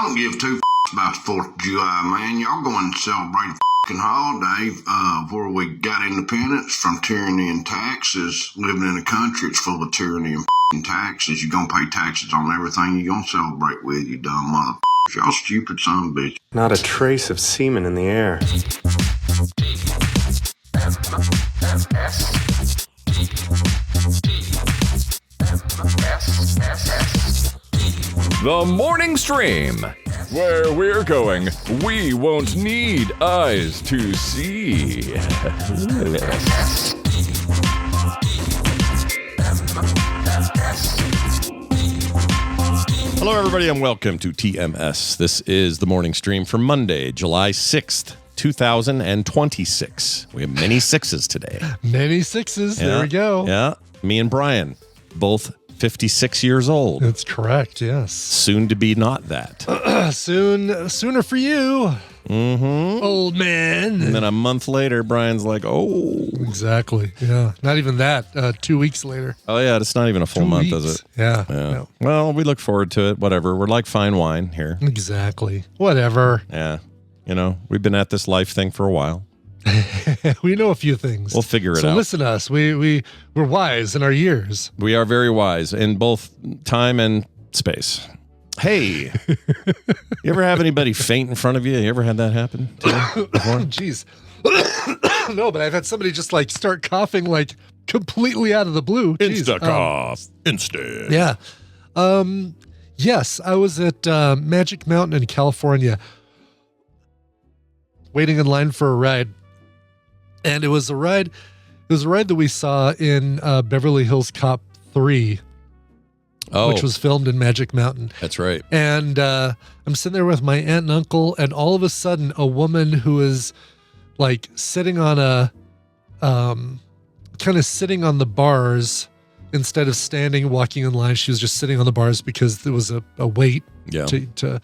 don't give two about the 4th of July, man. Y'all going to celebrate a holiday where we got independence from tyranny and taxes. Living in a country that's full of tyranny and taxes. You're going to pay taxes on everything you're going to celebrate with, you dumb motherfuckers. Y'all stupid son of a bitch. Not a trace of semen in the air. The Morning Stream. Where we're going, we won't need eyes to see. Hello, everybody, and welcome to TMS. This is the Morning Stream for Monday, July 6th, 2026. We have many sixes today. Many sixes. Yeah, there we go. Yeah. Me and Brian, both 56 years old. That's correct, yes. Soon to be not that. Sooner for you, old man. And then a month later, Brian's like, oh. Exactly, yeah. Not even that, 2 weeks later. Oh, yeah, it's not even a full 2 month, weeks. is it? Yeah. No. Well, we look forward to it, whatever. We're like fine wine here. Exactly. Whatever. Yeah. You know, we've been at this life thing for a while. We know a few things. We'll figure it out. So listen to us. We're wise in our years. We are very wise in both time and space. Hey, you ever have anybody faint in front of you? You ever had that happen to you before? Jeez. No, but I've had somebody just like start coughing like completely out of the blue. Insta cough. Instant. Yeah. Yes, I was at Magic Mountain in California waiting in line for a ride. And it was a ride that we saw in Beverly Hills Cop 3, which was filmed in Magic Mountain. That's right. And I'm sitting there with my aunt and uncle, and all of a sudden, a woman who is like sitting on kind of sitting on the bars instead of standing, walking in line. She was just sitting on the bars because there was a wait to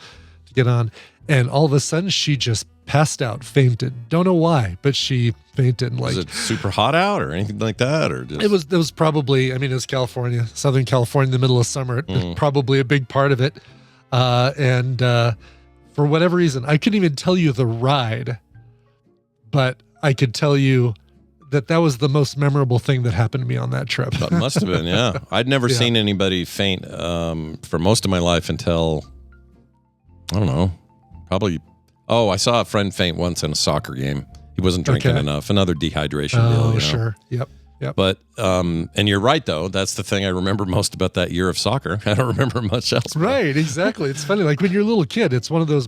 get on. And all of a sudden, she just passed out, fainted. Don't know why, but she fainted. Was it super hot out or anything like that, or just... It was probably. I mean, it was California, Southern California, in the middle of summer. Probably a big part of it. And for whatever reason, I couldn't even tell you the ride, but I could tell you that was the most memorable thing that happened to me on that trip. That must have been, yeah. I'd never seen anybody faint for most of my life until, I don't know, probably. Oh, I saw a friend faint once in a soccer game. He wasn't drinking enough. Another dehydration deal. You know? Sure. Yep. But, and you're right, though. That's the thing I remember most about that year of soccer. I don't remember much else. Right. Exactly. It's funny. Like when you're a little kid, it's one of those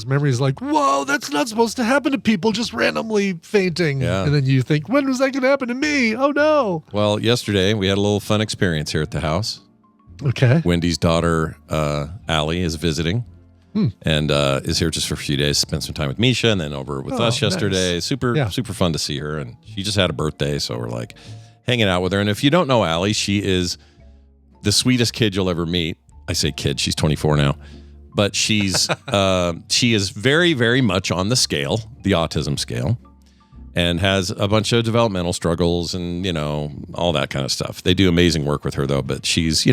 memories like, whoa, that's not supposed to happen to people just randomly fainting. Yeah. And then you think, when was that going to happen to me? Oh, no. Well, yesterday we had a little fun experience here at the house. Okay. Wendy's daughter, Allie, is visiting. And is here just for a few days, spent some time with Misha and then over with us yesterday. Nice. Super fun to see her. And she just had a birthday, so we're like hanging out with her. And if you don't know Allie, she is the sweetest kid you'll ever meet. I say kid, she's 24 now. But she's she is very, very much on the scale, the autism scale, and has a bunch of developmental struggles and, you know, all that kind of stuff. They do amazing work with her, though, but she's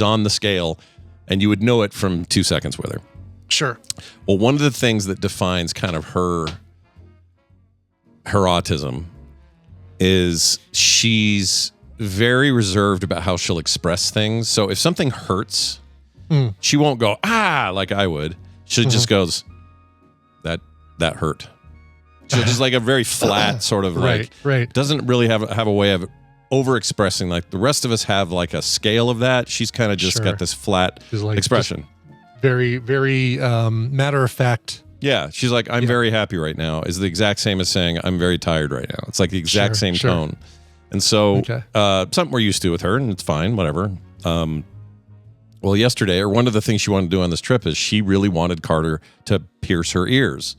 on the scale, and you would know it from 2 seconds with her. Sure. Well, one of the things that defines kind of her autism is she's very reserved about how she'll express things. So if something hurts, she won't go, like I would. She just goes, that hurt. She'll just like a very flat sort of right. Doesn't really have a way of over expressing. Like the rest of us have like a scale of that. She's kind of just got this flat expression. Very, very matter of fact. Yeah, she's like, I'm very happy right now, is the exact same as saying, I'm very tired right now. It's like the exact same tone. And so something we're used to with her, and it's fine, whatever. Well, yesterday, or one of the things she wanted to do on this trip is she really wanted Carter to pierce her ears.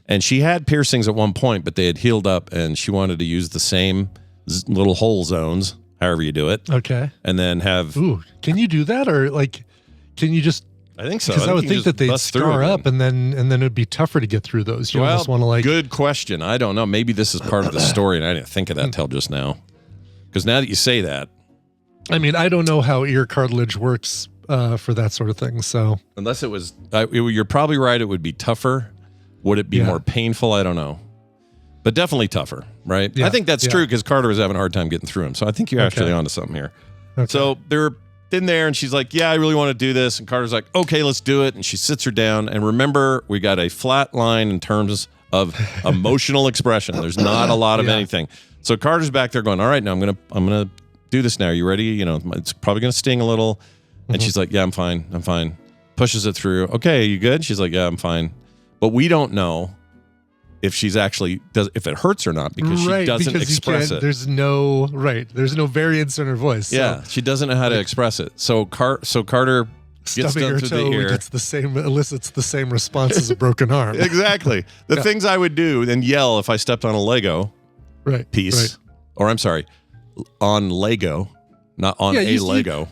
And she had piercings at one point, but they had healed up, and she wanted to use the same little hole zones, however you do it. Okay. And then have... Ooh, can you do that? Or like, can you just... I think so. Because I would think that they'd scar up, and then it'd be tougher to get through those. You almost want to like. Good question. I don't know. Maybe this is part of the story, and I didn't think of that till just now. Because now that you say that, I mean, I don't know how ear cartilage works for that sort of thing. So unless it was, you're probably right. It would be tougher. Would it be more painful? I don't know. But definitely tougher, right? Yeah, I think that's true because Carter was having a hard time getting through him. So I think you're actually onto something here. Okay. So they're in there and she's like, yeah, I really want to do this. And Carter's like, okay, let's do it. And she sits her down. And remember, we got a flat line in terms of emotional expression. There's not a lot of anything. So Carter's back there going, all right, now I'm gonna do this now. You ready? You know, it's probably gonna sting a little. And she's like, yeah, I'm fine. Pushes it through. Okay, you good? She's like, yeah, I'm fine. But we don't know if she's actually if it hurts or not because she doesn't express it. There's no variance in her voice. Yeah, she doesn't know how to express it. So Carter gets stubbing done her through toe the ear. elicits the same response as a broken arm. Exactly. The things I would do and yell if I stepped on a Lego piece, or I'm sorry, on Lego, not on a Lego.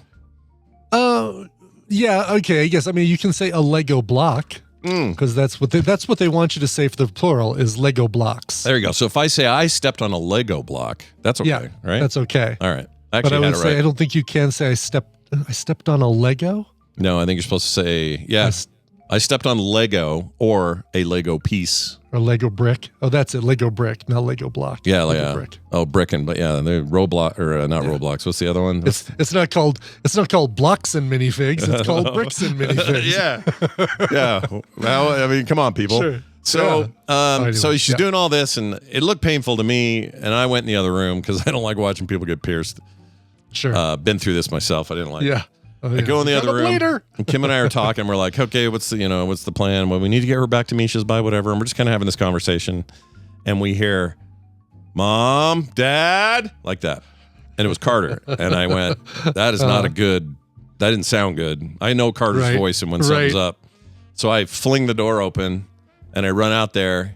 Yeah. Okay. I guess. I mean, you can say a Lego block. Because that's what they want you to say for the plural is Lego blocks. There you go. So if I say I stepped on a Lego block, that's okay, right? That's okay. All right. But Actually, I would had it say right. I don't think you can say I stepped on a Lego. No, I think you're supposed to say I stepped on Lego or a Lego piece. Or Lego brick. Oh, that's it. Lego brick, not Lego block. Yeah, Lego brick. Oh, bricking, but yeah, they're Roblox or not Roblox. What's the other one? It's not called blocks and minifigs. It's called bricks and minifigs. yeah. Well, I mean, come on, people. Sure. So, Anyway, so she's doing all this, and it looked painful to me. And I went in the other room because I don't like watching people get pierced. Sure. Been through this myself. I didn't like. Yeah. I go in the other room. Later. And Kim and I are talking. We're like, okay, what's the plan? Well, we need to get her back to Misha's by whatever. And we're just kind of having this conversation. And we hear, Mom, Dad, like that. And it was Carter. And I went, that is not that didn't sound good. I know Carter's voice and when something's up. So I fling the door open and I run out there.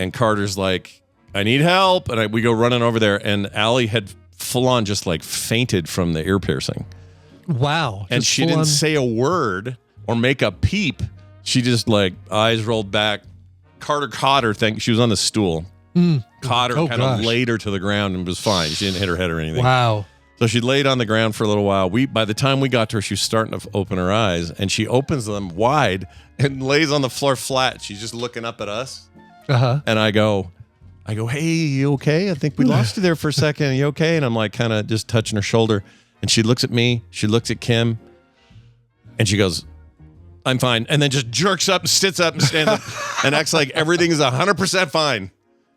And Carter's like, I need help. And we go running over there. And Allie had full on just like fainted from the ear piercing. Wow. And she didn't say a word or make a peep. She just like eyes rolled back. Carter caught her. She was on the stool. Caught her, kind of laid her to the ground and was fine. She didn't hit her head or anything. Wow. So she laid on the ground for a little while. By the time we got to her, she was starting to open her eyes and she opens them wide and lays on the floor flat. She's just looking up at us. And I go, hey, you okay? I think we lost you there for a second. Are you okay? And I'm like kind of just touching her shoulder. And she looks at me, she looks at Kim, and she goes, I'm fine. And then just jerks up and sits up and stands up and acts like everything is 100% fine.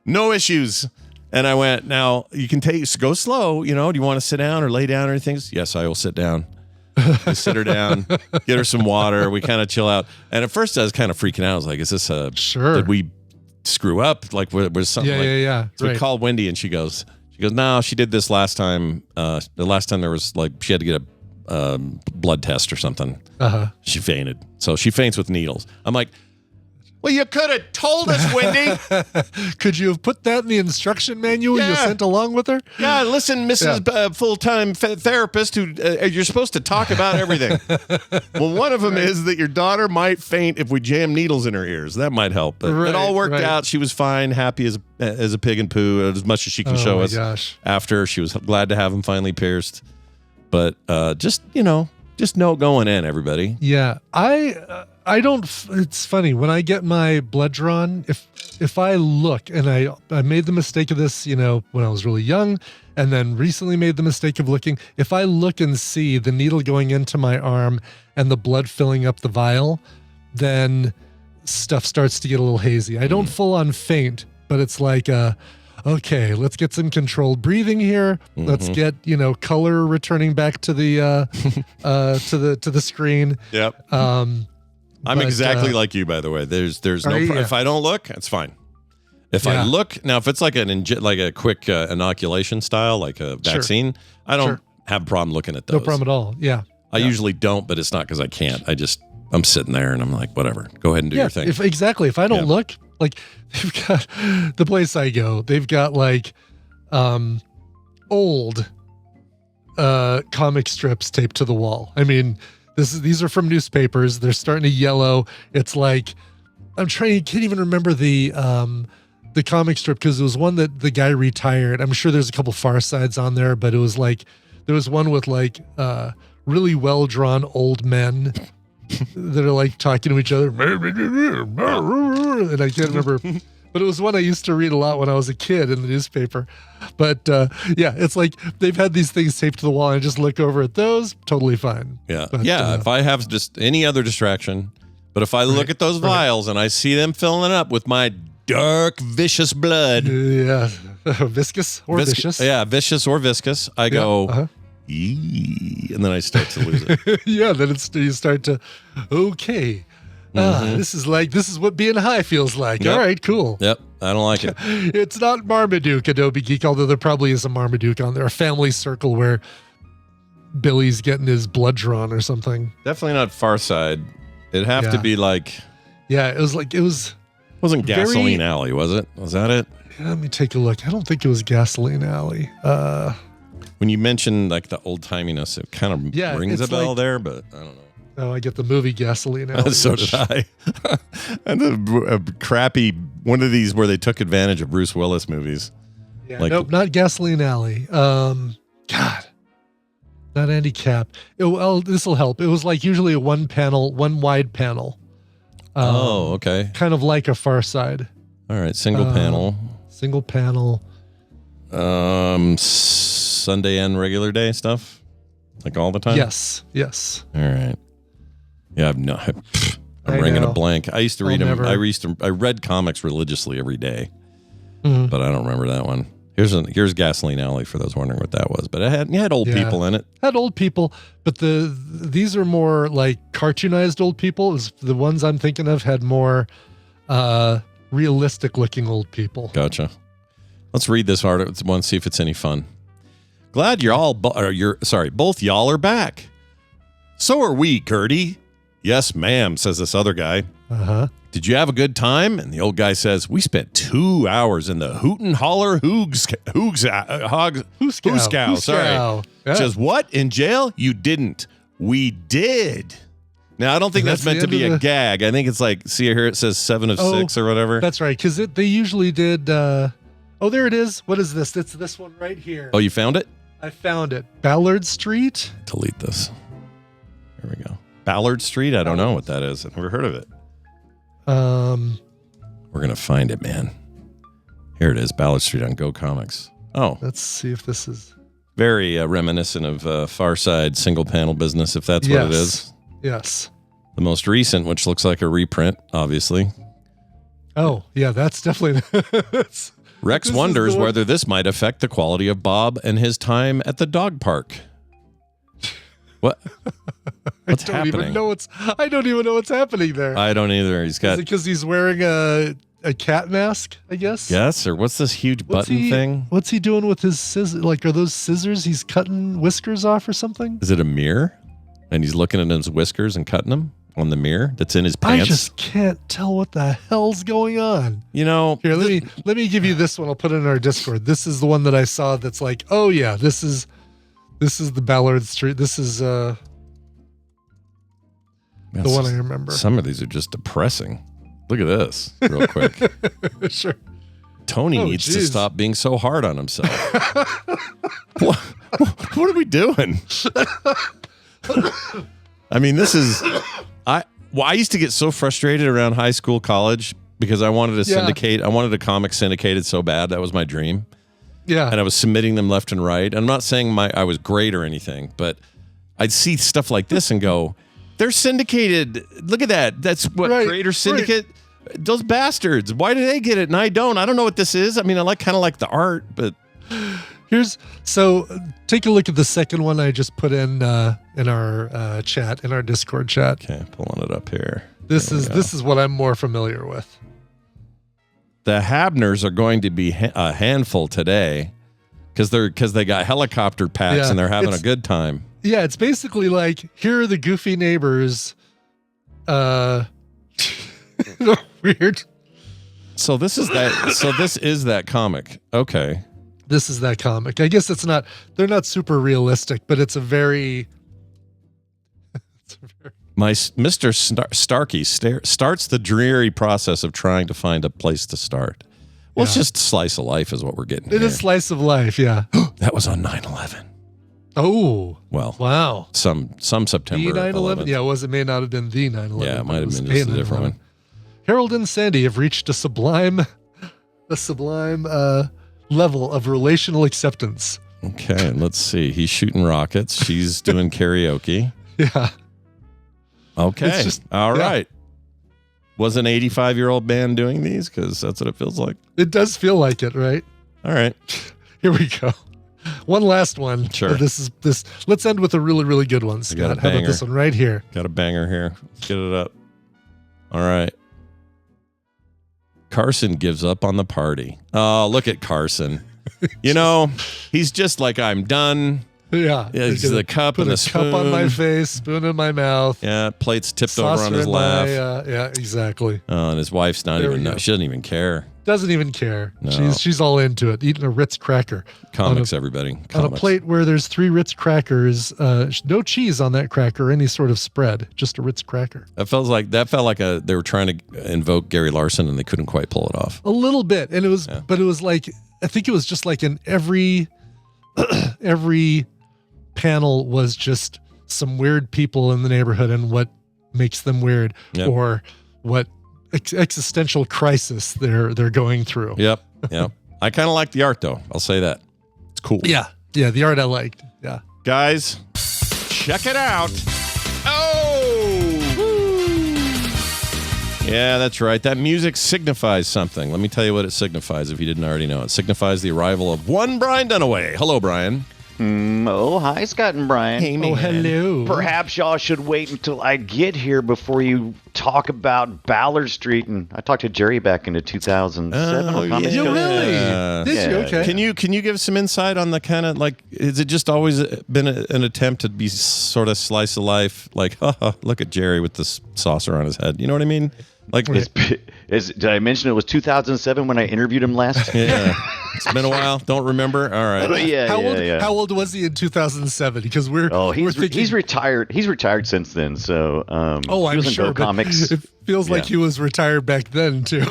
No issues. And I went, now you can go slow. Do you want to sit down or lay down or anything? Yes, I will sit down. I sit her down, get her some water. We kind of chill out. And at first I was kind of freaking out. I was like, is this did we screw up? Like, was something Yeah. So we called Wendy and she goes, no, she did this last time. The last time there was she had to get a blood test or something. She fainted. So she faints with needles. I'm like, well, you could have told us, Wendy. Could you have put that in the instruction manual you sent along with her? Yeah, listen, Mrs. Full-time therapist, who you're supposed to talk about everything. Well, one of them is that your daughter might faint if we jam needles in her ears. That might help. But it all worked out. She was fine, happy as a pig in poo, as much as she can show us. After she was glad to have him finally pierced. But just know going in, everybody. Yeah, I don't. It's funny when I get my blood drawn. If I look, and I made the mistake of this, when I was really young, and then recently made the mistake of looking. If I look and see the needle going into my arm and the blood filling up the vial, then stuff starts to get a little hazy. I don't full on faint, but it's like okay, let's get some controlled breathing here. Let's get color returning back to the to the screen. Yep. I'm exactly like you, by the way. There's no. If I don't look, it's fine. If I look now, if it's like a quick inoculation style, like a vaccine, I don't have a problem looking at those. No problem at all. Yeah. I usually don't, but it's not because I can't. I'm sitting there and I'm like, whatever. Go ahead and do your thing. If I don't look, like they've got the place I go, they've got like old comic strips taped to the wall. I mean, these are from newspapers. They're starting to yellow. It's like can't even remember the comic strip because it was one that the guy retired. I'm sure there's a couple Far Sides on there, but it was like there was one with like really well drawn old men that are like talking to each other. And I can't remember, but it was one I used to read a lot when I was a kid in the newspaper. But yeah, it's like they've had these things taped to the wall and I just look over at those, totally fine. Yeah. But, If I have just any other distraction, but if I look at those vials and I see them filling up with my dark, vicious blood. Yeah. Viscous or vicious. Yeah, vicious or viscous. I go, Eee, and then I start to lose it. Yeah, then you start to, okay. This is what being high feels like. Yep. All right, cool. Yep, I don't like it. It's not Marmaduke, Adobe Geek, although there probably is a Marmaduke on there, a family circle where Billy's getting his blood drawn or something. Definitely not Far Side. It'd have to be like... Yeah, it wasn't Gasoline Alley, was it? Was that it? Let me take a look. I don't think it was Gasoline Alley. When you mentioned like the old timiness, it kind of rings a bell there, but I don't know. Oh, I get the movie Gasoline Alley. So did I. And a crappy one of these where they took advantage of Bruce Willis movies. Yeah, nope, not Gasoline Alley. God, not Andy Cap. This will help. It was like usually a one wide panel. Okay. Kind of like a Far Side. All right, single panel. Single panel. Sunday and regular day stuff, like all the time. Yes. All right. Yeah, I'm ringing a blank. I used to read them. I read comics religiously every day, but I don't remember that one. Here's Gasoline Alley for those wondering what that was. But it had old people in it. Had old people, but these are more like cartoonized old people. The ones I'm thinking of had more realistic looking old people. Gotcha. Let's read this article and see if it's any fun. Glad both y'all are back. So are we, Gertie. Yes, ma'am, says this other guy. Did you have a good time? And the old guy says, we spent 2 hours in the Hootin Holler Hoosgow. Sorry. Yeah. Says, what? In jail? You didn't. We did. Now, I don't think that's meant to be a gag. I think it's like, see here, it says 7 of 6 or whatever. That's right, because they usually did... there it is. What is this? It's this one right here. Oh, you found it? I found it. Ballard Street? Delete this. There we go. Ballard Street? I don't know what that is. I've never heard of it. We're going to find it, man. Here it is. Ballard Street on Go Comics. Oh. Let's see if this is... Very reminiscent of Far Side single panel business, if that's what it is. Yes. The most recent, which looks like a reprint, obviously. Oh, yeah, that's definitely... Rex wonders whether this might affect the quality of Bob and his time at the dog park. What? What's happening? I don't even know what's happening there. I don't either. He's got... Is it because he's wearing a cat mask, I guess? Yes, or what's this huge button thing? What's he doing with his scissors? Like, are those scissors he's cutting whiskers off or something? Is it a mirror? And he's looking at his whiskers and cutting them on the mirror that's in his pants? I just can't tell what the hell's going on. You know... Here, let me give you this one. I'll put it in our Discord. This is the one that I saw that's like, oh yeah, this is the Ballard Street. This is the one I remember. Some of these are just depressing. Look at this real quick. Sure. Tony needs to stop being so hard on himself. What are we doing? I mean, this is... I used to get so frustrated around high school, college, because I wanted to syndicate. I wanted a comic syndicated so bad. That was my dream. Yeah. And I was submitting them left and right. I'm not saying I was great or anything, but I'd see stuff like this and go, they're syndicated. Look at that. That's what Creator Syndicate. Right. Those bastards. Why do they get it and I don't? I don't know what this is. I mean, I kind of like the art, but take a look at the second one I just put in our chat, in our Discord chat. Okay, pulling it up here. This is what I'm more familiar with. The Habners are going to be a handful today because they got helicopter packs and they're having a good time. Yeah, it's basically like, here are the goofy neighbors. Weird. So this is that comic. Okay. This is that comic. I guess they're not super realistic, but it's a very... My Mr. Starkey starts the dreary process of trying to find a place to start. Well, it's just slice of life is what we're getting. It is slice of life, yeah. That was on 9/11. Oh. Well, Wow. some September The 9/11? 11th. Yeah, it may not have been the 9/11. Yeah, it might have been a just a different 9/11. one. Harold and Sandy have reached a sublime level of relational acceptance. Okay, let's see. He's shooting rockets. She's doing karaoke. Yeah. Okay. It's just- All yeah. right. Was an 85-year-old man doing these? Because that's what it feels like. It does feel like it, right? All right. Here we go. One last one. Sure. This. Let's end with a really, really good one, got a Scott. How about banger. this one right here? Got a banger here. Let's get it up. All right. Carson gives up on the party. Oh, look at Carson. You know, he's just like, I'm done. Yeah. It's the cup Put and a the spoon. cup on my face, spoon in my mouth. Yeah, plate's tipped over Saucer on his in lap. yeah, exactly. Oh, and his wife's not There we even go. she doesn't even care. Doesn't even care. No. She's all into it. Eating a Ritz cracker. Comics, everybody. On a Comics. plate where there's 3 Ritz crackers, no cheese on that cracker, any sort of spread, just a Ritz cracker. That felt like they were trying to invoke Gary Larsson and they couldn't quite pull it off. A little bit, and but it was like, I think it was just like in every panel was just some weird people in the neighborhood and what makes them weird, Yep. or what existential crisis they're going through. Yep. I kind of like the art though. I'll say that. It's cool. Yeah, the art I liked. Yeah. Guys, check it out. Yeah, that's right. That music signifies something. Let me tell you what it signifies if you didn't already know. It signifies the arrival of one Brian Dunaway. Hello, Brian. Hi, Scott and Brian. Hey, man. Oh, hello. Perhaps y'all should wait until I get here before you talk about Ballard Street. And I talked to Jerry back into 2007. Oh, on Comics You Code. really? Did you? Yeah. Okay. Can you give some insight on the kind of like, is it just always been an attempt to be sort of slice of life? Like, look at Jerry with this saucer on his head. You know what I mean? Like, Did I mention it was 2007 when I interviewed him last? yeah, it's been a while. Don't remember. All right. Yeah. How old was he in 2007? Because we're He's thinking, he's retired. He's retired since then. So I'm he was in sure. Go but Comics. It feels like he was retired back then too.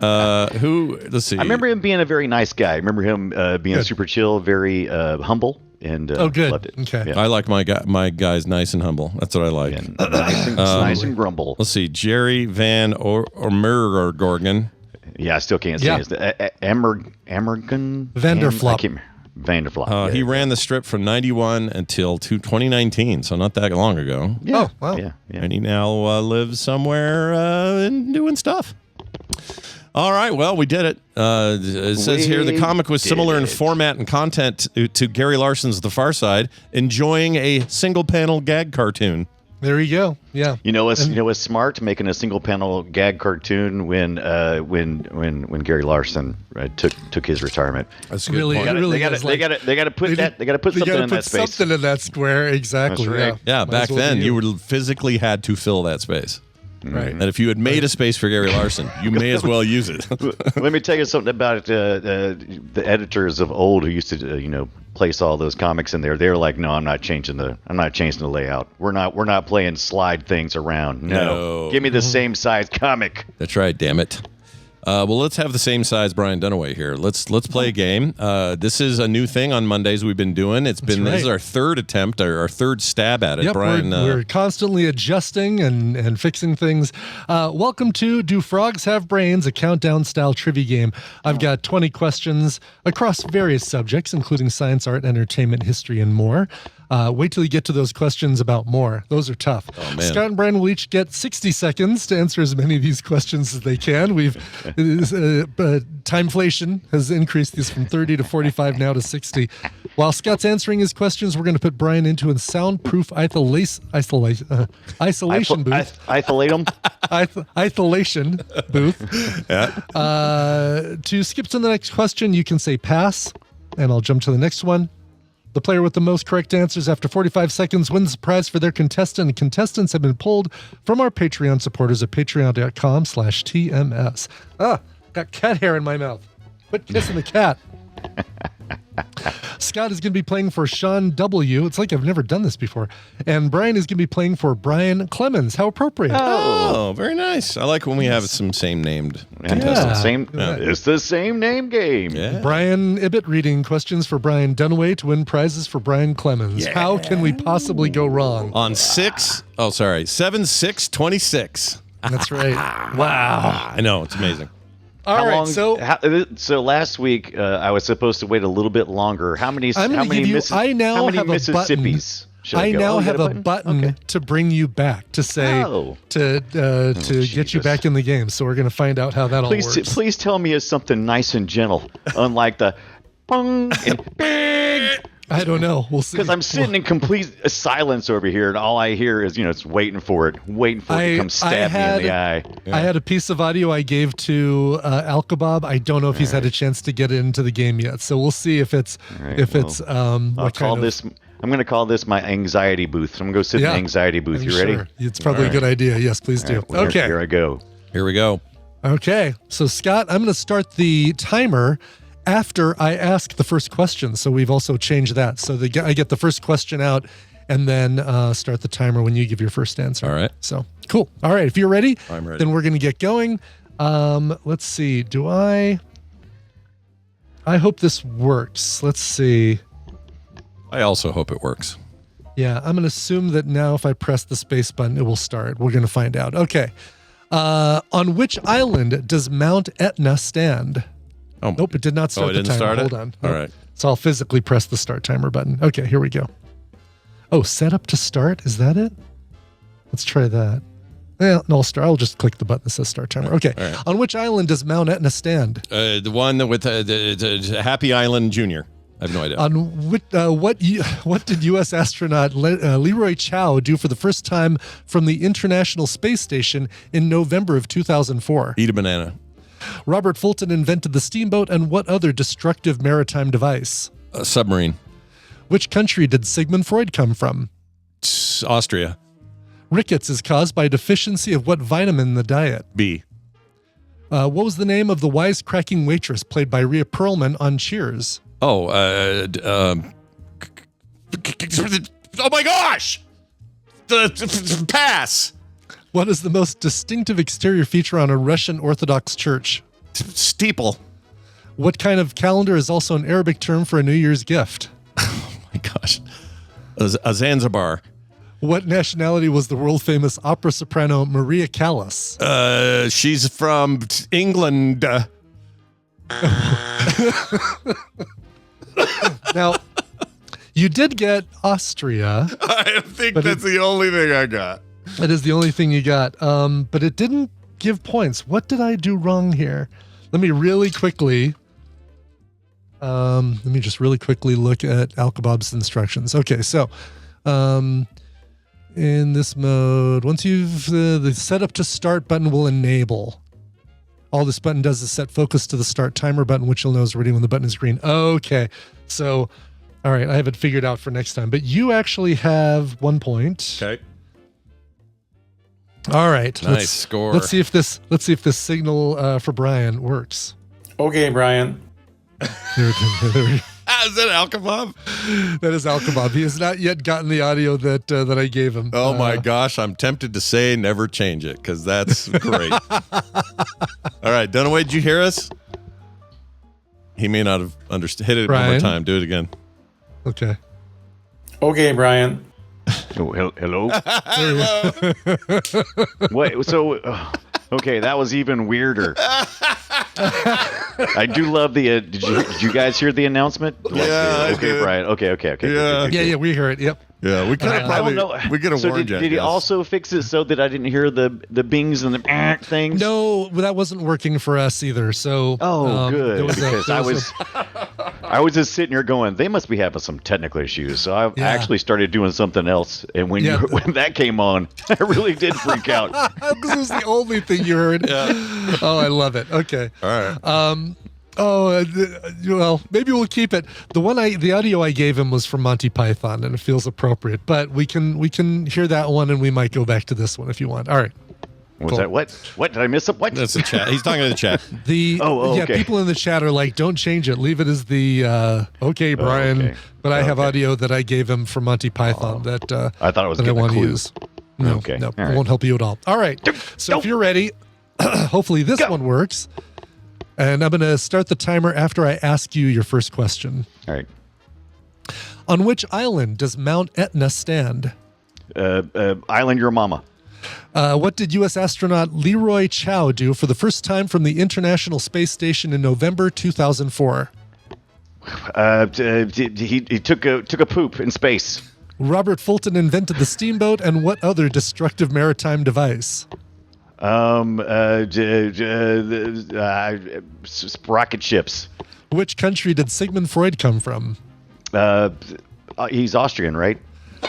Let's see. I remember him being a very nice guy. I remember him being super chill, very humble, and good. loved it. Okay. Yeah. I like my guys nice and humble. That's what I like. And nice and grumble. Let's see. Jerry Van Gorgon. Yeah, I still can't say his Amergen Vanderflop. Vanderflop. He ran the strip from 91 until 2019, so not that long ago. Yeah. Oh, wow. Yeah. And he now lives somewhere and doing stuff. All right, well, we did it. It says here the comic was similar in format and content to Gary Larsson's The Far Side, enjoying a single-panel gag cartoon. There you go. Yeah. You know what's smart? Making a single panel gag cartoon when Gary Larsson took his retirement. That's Really, point. it really They is got to put something in that space. Something in that square. Exactly. That's right. Yeah, Might back as well then be you would physically had to fill that space. Right. And if you had made a space for Gary Larsson, you may as well use it. Let me tell you something about the editors of old who used to place all those comics in there. They're like, no, I'm not changing the layout. We're not playing slide things around. No. Give me the same size comic. That's right, damn it. Well, let's have the same size Brian Dunaway here. Let's play a game. This is a new thing on Mondays we've been doing. This is our third attempt, our third stab at it. Yep, Brian, we're constantly adjusting and fixing things. Welcome to Do Frogs Have Brains, a countdown-style trivia game. I've got 20 questions across various subjects, including science, art, entertainment, history, and more. Wait till you get to those questions about more. Those are tough. Oh, man. Scott and Brian will each get 60 seconds to answer as many of these questions as they can. Timeflation has increased these from 30 to 45 now to 60. While Scott's answering his questions, we're going to put Brian into a soundproof isolation booth. Isolate them. Isolation booth. To skip to the next question, you can say pass, and I'll jump to the next one. The player with the most correct answers after 45 seconds wins the prize for their contestant. And contestants have been pulled from our Patreon supporters at patreon.com/TMS. Got cat hair in my mouth. Quit kissing the cat. Scott is going to be playing for Sean W. It's like I've never done this before. And Brian is going to be playing for Brian Clemens. How appropriate. Oh, very nice. I like when we have some same named contestants. It's the same name game. Yeah. Brian Ibbett reading questions for Brian Dunaway to win prizes for Brian Clemens. How can we possibly go wrong? On 7/6/26. That's right. Wow. I know, it's amazing. All right, so last week I was supposed to wait a little bit longer. How many Mississippis should I go? now have a button to bring you back, to say to get you back in the game. So we're going to find out how that all works. Please tell me it's something nice and gentle, unlike the pong and big. I don't know. We'll see. Because I'm sitting in complete silence over here, and all I hear is, it's waiting for it to come stab me in the eye. I had a piece of audio I gave to Alkabob. I don't know if he's had a chance to get into the game yet, so we'll see if it's I'm going to call this my anxiety booth. I'm going to go sit in the anxiety booth. You ready? It's probably a good idea. Yes, please do. Well, okay. Here I go. Here we go. Okay. So, Scott, I'm going to start the timer after I ask the first question. So we've also changed that. So I get the first question out and then start the timer when you give your first answer. All right. So cool. All right. If you're ready, I'm ready. Then we're going to get going. Let's see. I hope this works. Let's see. I also hope it works. Yeah. I'm going to assume that now if I press the space button, it will start. We're going to find out. Okay. On which island does Mount Etna stand? Oh, nope, it did not start the timer. Hold on. All right. So I'll physically press the start timer button. Okay, here we go. Oh, set up to start? Is that it? Let's try that. Well, no, I'll just click the button that says start timer. Okay. Right. On which island does Mount Etna stand? The one with the Happy Island Junior. I have no idea. On what did U.S. astronaut Leroy Chiao do for the first time from the International Space Station in November of 2004? Eat a banana. Robert Fulton invented the steamboat and what other destructive maritime device? A submarine. Which country did Sigmund Freud come from? Austria. Rickets is caused by deficiency of what vitamin in the diet? B. What was the name of the wisecracking waitress played by Rhea Perlman on Cheers? Oh, oh my gosh! The pass. What is the most distinctive exterior feature on a Russian Orthodox church? Steeple. What kind of calendar is also an Arabic term for a New Year's gift? Oh my gosh. A Zanzibar. What nationality was the world-famous opera soprano Maria Callas? She's from England. Now, you did get Austria. I think that's the only thing I got. That is the only thing you got. But it didn't give points. What did I do wrong here? Let me really quickly look at Alkabob's instructions. Okay, so in this mode, once you've the setup to start button will enable. All this button does is set focus to the start timer button, which you'll know is ready when the button is green. Okay, so all right, I have it figured out for next time. But you actually have 1 point. Okay. All right. Nice score. Let's see if this signal for Brian works. Okay, Brian. Is that Alkabob? That is Alkabob. He has not yet gotten the audio that I gave him. Oh my gosh, I'm tempted to say never change it because that's great. All right, Dunaway, did you hear us? He may not have understood. Hit it Brian? one more time. Do it again. Okay. Okay, Brian. Oh, hello? Wait, so, okay, that was even weirder. I do love the, did you guys hear the announcement? Okay, Brian. Okay. Yeah, we hear it. Yep. Yeah, we could have I don't know. We could have so warned you. Did he also fix it so that I didn't hear the bings and the things? No, that wasn't working for us either. So good. Because I was just sitting here going, they must be having some technical issues. So I actually started doing something else, and when that came on, I really did freak out. This was the only thing you heard. Yeah. Oh, I love it. Okay. All right. Well, maybe we'll keep it. The audio I gave him was from Monty Python, and it feels appropriate. But we can hear that one, and we might go back to this one if you want. All right. Was Cool. that what? What did I miss? What? That's the chat. He's talking to the chat. Okay. People in the chat are like, don't change it. Leave it as the okay, Brian. okay. But I have audio that I gave him from Monty Python that I thought it was that I getting a want to clue. use. No, Okay. no, All it right. won't help you at all. All right. So if you're ready, hopefully this one works. And I'm going to start the timer after I ask you your first question. All right. On which island does Mount Etna stand? Island Your Mama. What did U.S. astronaut Leroy Chow do for the first time from the International Space Station in November 2004? He took a poop in space. Robert Fulton invented the steamboat and what other destructive maritime device? Rocket ships. Which country did Sigmund Freud come from? He's Austrian, right?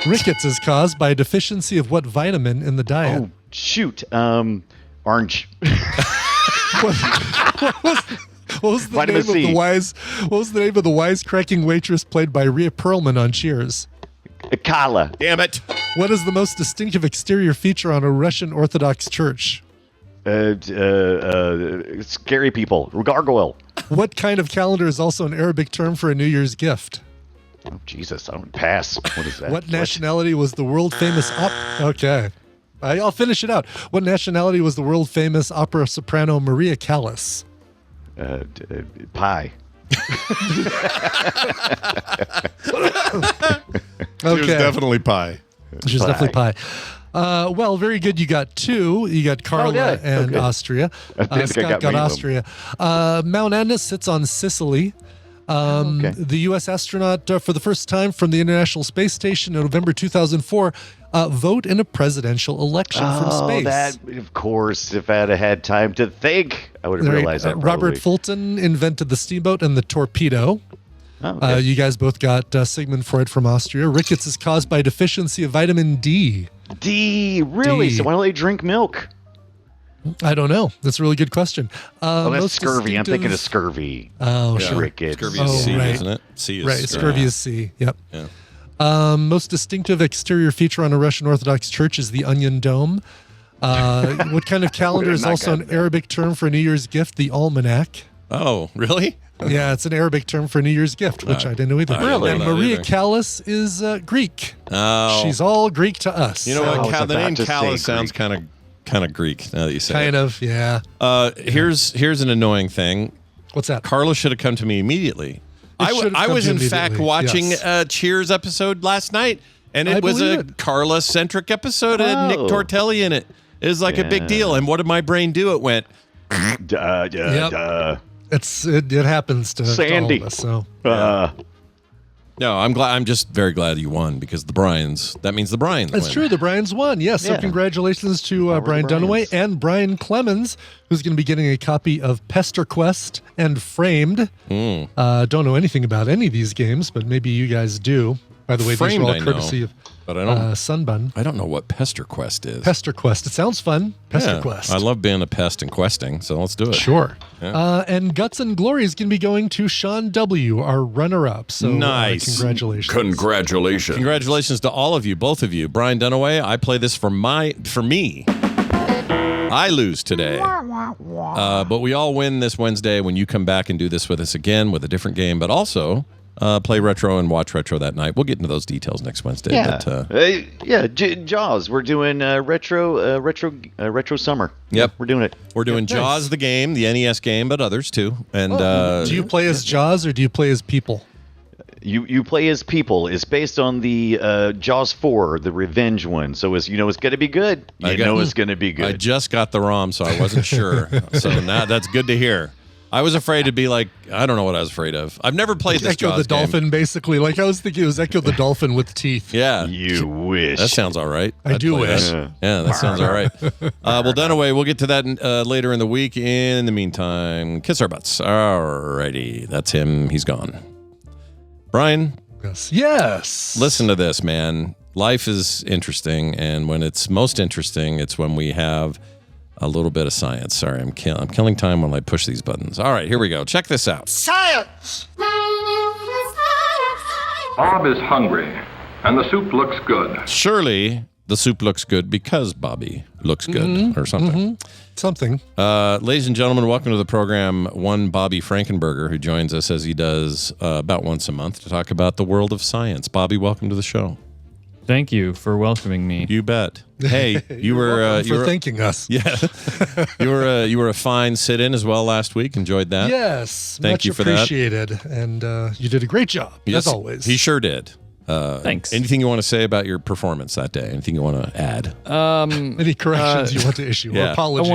Rickets is caused by a deficiency of what vitamin in the diet? Oh, shoot. Orange. What was the Vitamin name C. of the wise? What was the name of the wisecracking waitress played by Rhea Perlman on Cheers? Kala. Damn it. What is the most distinctive exterior feature on a Russian Orthodox church? Scary people. Gargoyle. What kind of calendar is also an Arabic term for a New Year's gift? Oh, Jesus. I don't pass. What is that? What nationality was the world famous Okay. I'll finish it out. What nationality was the world famous opera soprano Maria Callas? Pie. It was definitely pie. She's definitely pie. Well, very good. You got two. You got Carla yeah. and Okay. Austria. I think I Scott got got many of Austria. Mount Etna sits on Sicily. Okay. The U.S. astronaut, for the first time from the International Space Station in November 2004, vote in a presidential election from space. That, of course, if I had time to think, I would have realized that. Robert probably. Fulton invented the steamboat and the torpedo. Oh, okay. You guys both got Sigmund Freud from Austria. Rickets is caused by deficiency of vitamin D. D, really? D. So why don't they drink milk? I don't know. That's a really good question. Oh, that's Most scurvy. I'm thinking of distinctive- scurvy. Oh, sure. Rickets. Scurvy Oh, is C, right. isn't it? C is Right, scurvy is C. Yep. Yeah. Most distinctive exterior feature on a Russian Orthodox church is the onion dome. What kind of calendar is Not also an gotten that. Arabic term for a New Year's gift? The almanac. Oh, really? Yeah, it's an Arabic term for a New Year's gift, which I didn't know either. I didn't know And that Maria either. Callas is Greek. Oh. She's all Greek to us. You know I what? was The about name to say Callus sounds Greek. kind of Greek now that you say Kind it. of, yeah. Here's an annoying thing. What's that? Carlos should have come to me immediately. should've I come was to in you fact immediately, watching yes. a Cheers episode last night, and I it was believe a it. Carla-centric episode. It had Nick Oh. Tortelli in it. It was like a big deal. And what did my brain do? It went, It happens to Sandy. all of us. So no, I'm just very glad you won because the Bryans, that means the Bryans it's win. true. The Bryans won. Yes. So Yeah. congratulations to Brian the Dunaway Bryans. and Brian Clemens, who's going to be getting a copy of Pester Quest and Framed. Don't know anything about any of these games, but maybe you guys do. By the way, these Framed are all I know, courtesy of but I don't Sunbun. I don't know what Pester Quest is. Pester Quest. It sounds fun. Pester Yeah, Quest. I love being a pest and questing, so let's do it. Sure. Yeah. And Guts and Glory is going to be going to Sean W., our runner-up. So Nice. congratulations. Congratulations. Congratulations to all of you, both of you. Brian Dunaway, I play this for me. I lose today. But we all win this Wednesday when you come back and do this with us again with a different game, but also play retro and watch retro that night. We'll get into those details next Wednesday. Yeah. But, Jaws. We're doing retro summer. Yep. We're doing it. we're doing Nice. Jaws the game, the NES game, but others too. And Do you play as Jaws or do you play as people? You play as people. It's based on the Jaws 4, the revenge one. So it's going to be good. It's going to be good. I just got the ROM, so I wasn't sure. So now that's good to hear. I was afraid to be like, I don't know what I was afraid of. I've never played this Echo Jaws the Dolphin, game. basically. Like I was thinking it was Echo the Dolphin with teeth. Yeah. You wish. That sounds all right. I I'd do play wish. that. Yeah, that sounds all right. Well, Dunaway, we'll get to that later in the week. In the meantime, kiss our butts. All righty. That's him. He's gone. Brian, Yes. listen to this, man. Life is interesting, and when it's most interesting, it's when we have a little bit of science. Sorry, I'm killing time when I push these buttons. All right, here we go. Check this out. Bob is hungry, and the soup looks good. Surely the soup looks good because Bobby looks good or something. Something. Ladies and gentlemen, welcome to the program. One Bobby Frankenberger, who joins us as he does about once a month to talk about the world of science. Bobby, welcome to the show. Thank you for welcoming me. You bet. Hey, you were thanking us. Yeah, you were a fine sit-in as well last week. Enjoyed that. Yes, Thank much you for that. appreciated, and you did a great job as always. He sure did. Thanks. Anything you want to say about your performance that day? Anything you want to add? Any corrections you want to issue or apologies?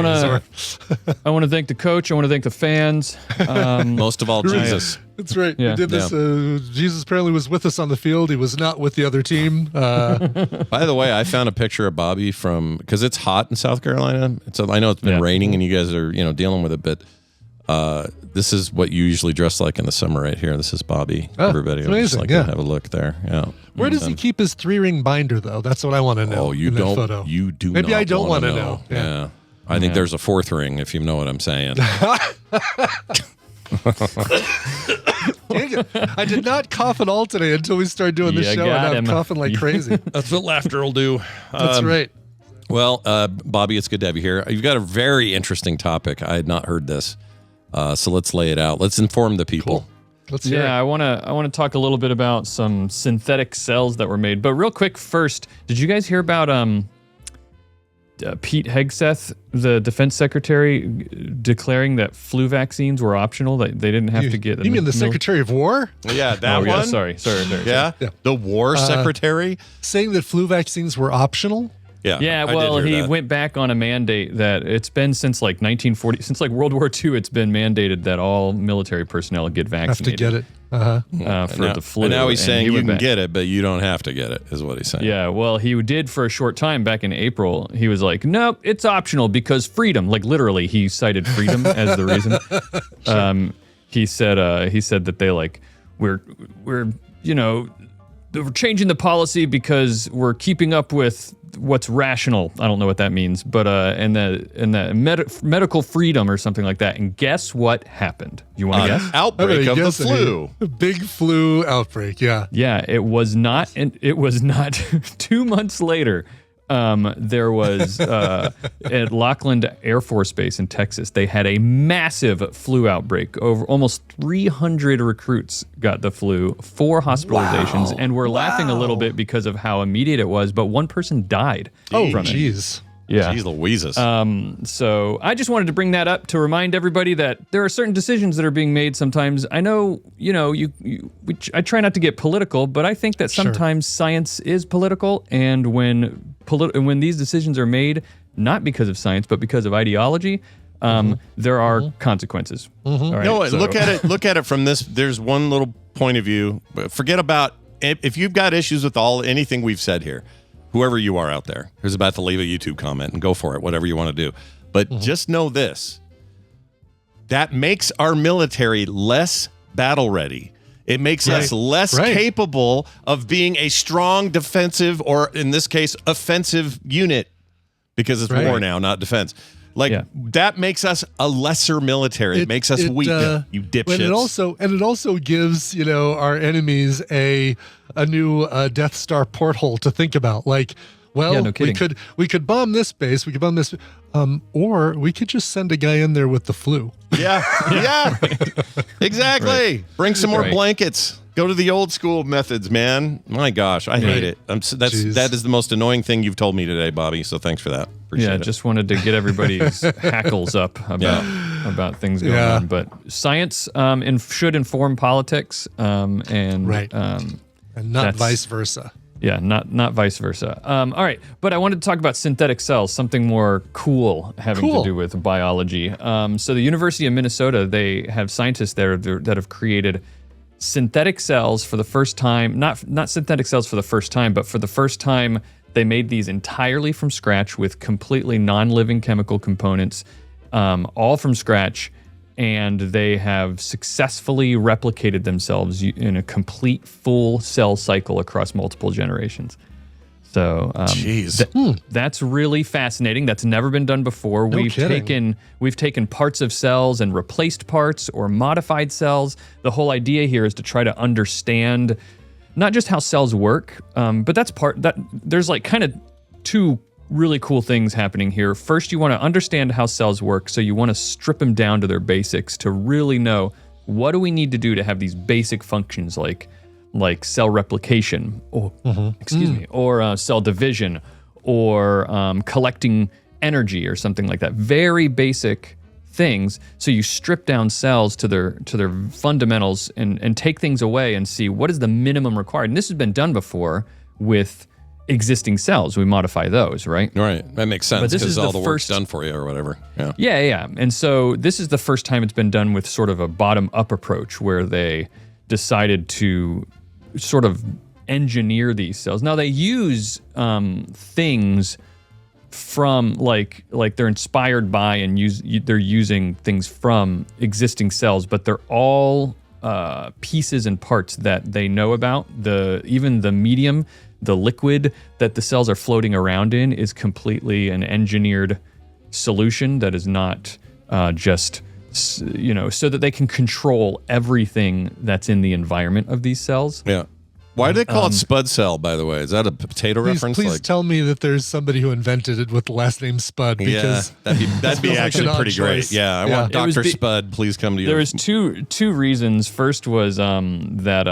I want to thank the coach. I want to thank the fans. Most of all, Jesus. That's right. Yeah. We did this. Jesus apparently was with us on the field. He was not with the other team. By the way, I found a picture of Bobby because it's hot in South Carolina. I know it's been raining and you guys are dealing with it, but this is what you usually dress like in the summer right here. This is Bobby. Everybody, amazing. To have a look there. Yeah. Where does he keep his 3-ring binder though? That's what I want to know. Oh, you don't. Photo. You do. Maybe not I don't want to know. Yeah. I think there's a 4th ring, if you know what I'm saying. Dang it. I did not cough at all today until we started doing the show, and I'm coughing like crazy. That's what laughter will do. That's right. Well, Bobby, it's good to have you here. You've got a very interesting topic. I had not heard this, so let's lay it out. Let's inform the people. Cool. Let's hear it. I want to talk a little bit about some synthetic cells that were made. But real quick, first, did you guys hear about Pete Hegseth, the defense secretary, declaring that flu vaccines were optional, that they didn't have to get. You mean the Secretary of War? Yeah, that one. Yeah, sorry. Yeah, the War Secretary saying that flu vaccines were optional. Yeah. Well, he went back on a mandate that it's been since like 1940, since like World War II. It's been mandated that all military personnel get vaccinated. Have to get it. For the flu. And now he's saying you can get get it, but you don't have to get it, is what he's saying. Yeah, well, he did for a short time back in April. He was like, nope, it's optional because freedom. Like literally, he cited freedom as the reason. He said that they we're changing the policy because we're keeping up with what's rational. I don't know what that means, but and the medical freedom or something like that. And guess what happened? You want to guess? Outbreak of the flu. Big flu outbreak. Yeah. Yeah, it was not. And it was not 2 months later. There was at Lackland Air Force Base in Texas, they had a massive flu outbreak. Over almost 300 recruits got the flu, 4 hospitalizations, and we're laughing a little bit because of how immediate it was, but one person died from it. Jeez. Yeah. Jeez Louises. So I just wanted to bring that up to remind everybody that there are certain decisions that are being made sometimes. I know, I try not to get political, but I think that sometimes science is political, and when these decisions are made, not because of science, but because of ideology, there are consequences. All right, look at it from this. There's one little point of view. Forget about if you've got issues with anything we've said here. Whoever you are out there who's about to leave a YouTube comment and go for it, whatever you want to do. But just know this. That makes our military less battle ready. It makes us less capable of being a strong defensive, or in this case, offensive unit, because it's war now, not defense. That makes us a lesser military. It makes us weak, you dipshits. And it also gives, our enemies a new Death Star porthole to think about. We could bomb this base, we could bomb this, or we could just send a guy in there with the flu. Yeah, exactly. Right. Bring some more blankets. Go to the old school methods, man. My gosh, I hate it. That is the most annoying thing you've told me today, Bobby. So thanks for that. Appreciate it. Just wanted to get everybody's hackles up about things going on. But science should inform politics, and not vice versa. Yeah, not vice versa. All right, but I wanted to talk about synthetic cells, something more cool having to do with biology. So the University of Minnesota, they have scientists there that have created synthetic cells for the first time. Not synthetic cells for the first time, but for the first time, they made these entirely from scratch with completely non-living chemical components, all from scratch. And they have successfully replicated themselves in a complete full cell cycle across multiple generations. So that's really fascinating. That's never been done before. We've taken parts of cells and replaced parts or modified cells. The whole idea here is to try to understand not just how cells work, but there's like kind of two really cool things happening here. First, you want to understand how cells work, so you want to strip them down to their basics to really know what do we need to do to have these basic functions like cell replication, or or cell division, or collecting energy or something like that. Very basic things. So you strip down cells to their fundamentals and take things away and see what is the minimum required. And this has been done before with existing cells. We modify those, right? Right. That makes sense because all the work's done for you or whatever. Yeah. Yeah. And so this is the first time it's been done with sort of a bottom-up approach where they decided to sort of engineer these cells. Now they use things from like they're inspired by and they're using things from existing cells, but they're all pieces and parts that they know about. Even the medium, the liquid that the cells are floating around in is completely an engineered solution that is not just, so that they can control everything that's in the environment of these cells. Yeah. Why do they call it Spud Cell, by the way? Is that a potato reference? Please tell me that there's somebody who invented it with the last name Spud. Because that'd be actually pretty great. Yeah, I want Dr. Spud. Please come to you. There was two reasons. First was that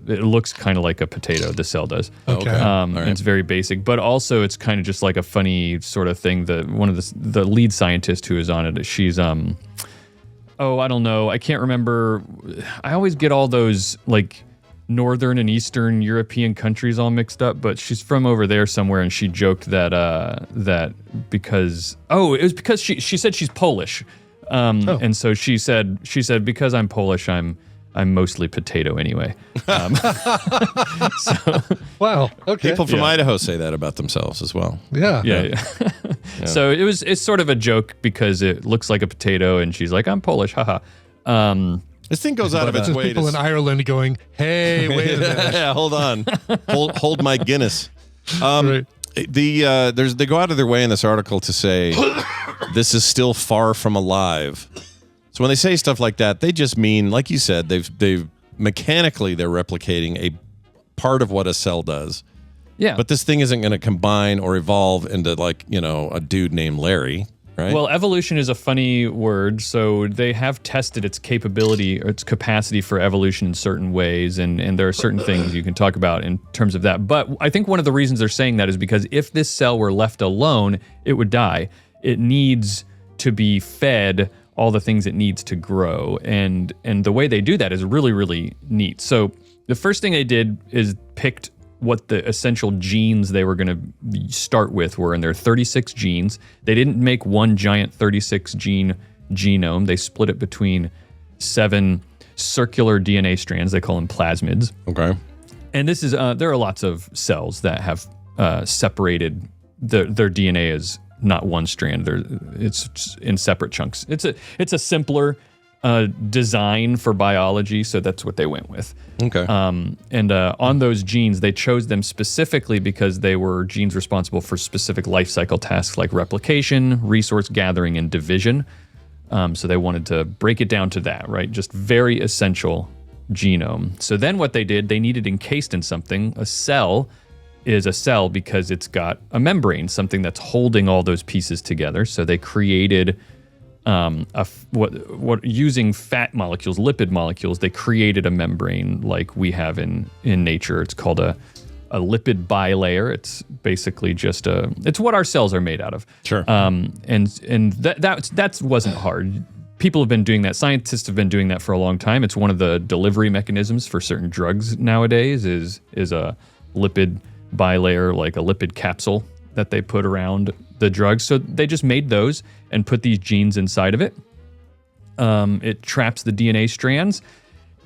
it looks kind of like a potato. The cell does. Okay. And it's very basic, but also it's kind of just like a funny sort of thing. One of the lead scientist who is on it, she's I don't know. I can't remember. I always get all those like Northern and Eastern European countries all mixed up, but she's from over there somewhere, and she joked that because she said she's Polish, and so she said because I'm Polish, I'm mostly potato anyway. Wow. Okay. People from Idaho say that about themselves as well. Yeah. So it's sort of a joke because it looks like a potato, and she's like, I'm Polish, haha. This thing goes out of its way. People in Ireland going, "Hey, wait a minute! Yeah, hold on, hold my Guinness." Right. They go out of their way in this article to say this is still far from alive. So when they say stuff like that, they just mean, like you said, they've mechanically they're replicating a part of what a cell does. Yeah. But this thing isn't going to combine or evolve into a dude named Larry. Right? Well, evolution is a funny word, so they have tested its capability or its capacity for evolution in certain ways, and there are certain things you can talk about in terms of that. But I think one of the reasons they're saying that is because if this cell were left alone, it would die. It needs to be fed all the things it needs to grow, and the way they do that is really, really neat. So the first thing they did is picked what the essential genes they were going to start with were, and there are 36 genes. They didn't make one giant 36 gene genome. They split it between 7 circular DNA strands. They call them plasmids. Okay. And this is there are lots of cells that have separated their DNA as not one strand. It's in separate chunks. It's a simpler design for biology, so that's what they went with. Okay. And on those genes, they chose them specifically because they were genes responsible for specific life cycle tasks like replication, resource gathering, and division. So they wanted to break it down to that, right? Just very essential genome. So then what they did, they needed encased in something. A cell is a cell because it's got a membrane, something that's holding all those pieces together. So they created using fat molecules, lipid molecules, they created a membrane like we have in nature. It's called a lipid bilayer. It's basically just it's what our cells are made out of. Sure. And that wasn't hard. People have been doing that. Scientists have been doing that for a long time. It's one of the delivery mechanisms for certain drugs nowadays is a lipid bilayer, like a lipid capsule that they put around the drugs. So they just made those and put these genes inside of it. It traps the DNA strands.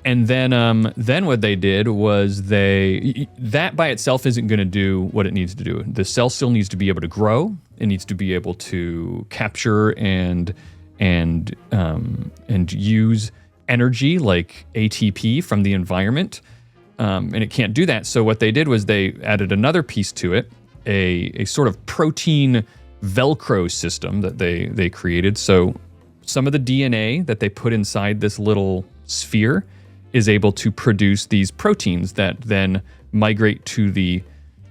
And then what they did was that by itself isn't going to do what it needs to do. The cell still needs to be able to grow. It needs to be able to capture and use energy like ATP from the environment. And it can't do that. So what they did was they added another piece to it, a sort of protein Velcro system that they created. So some of the DNA that they put inside this little sphere is able to produce these proteins that then migrate to the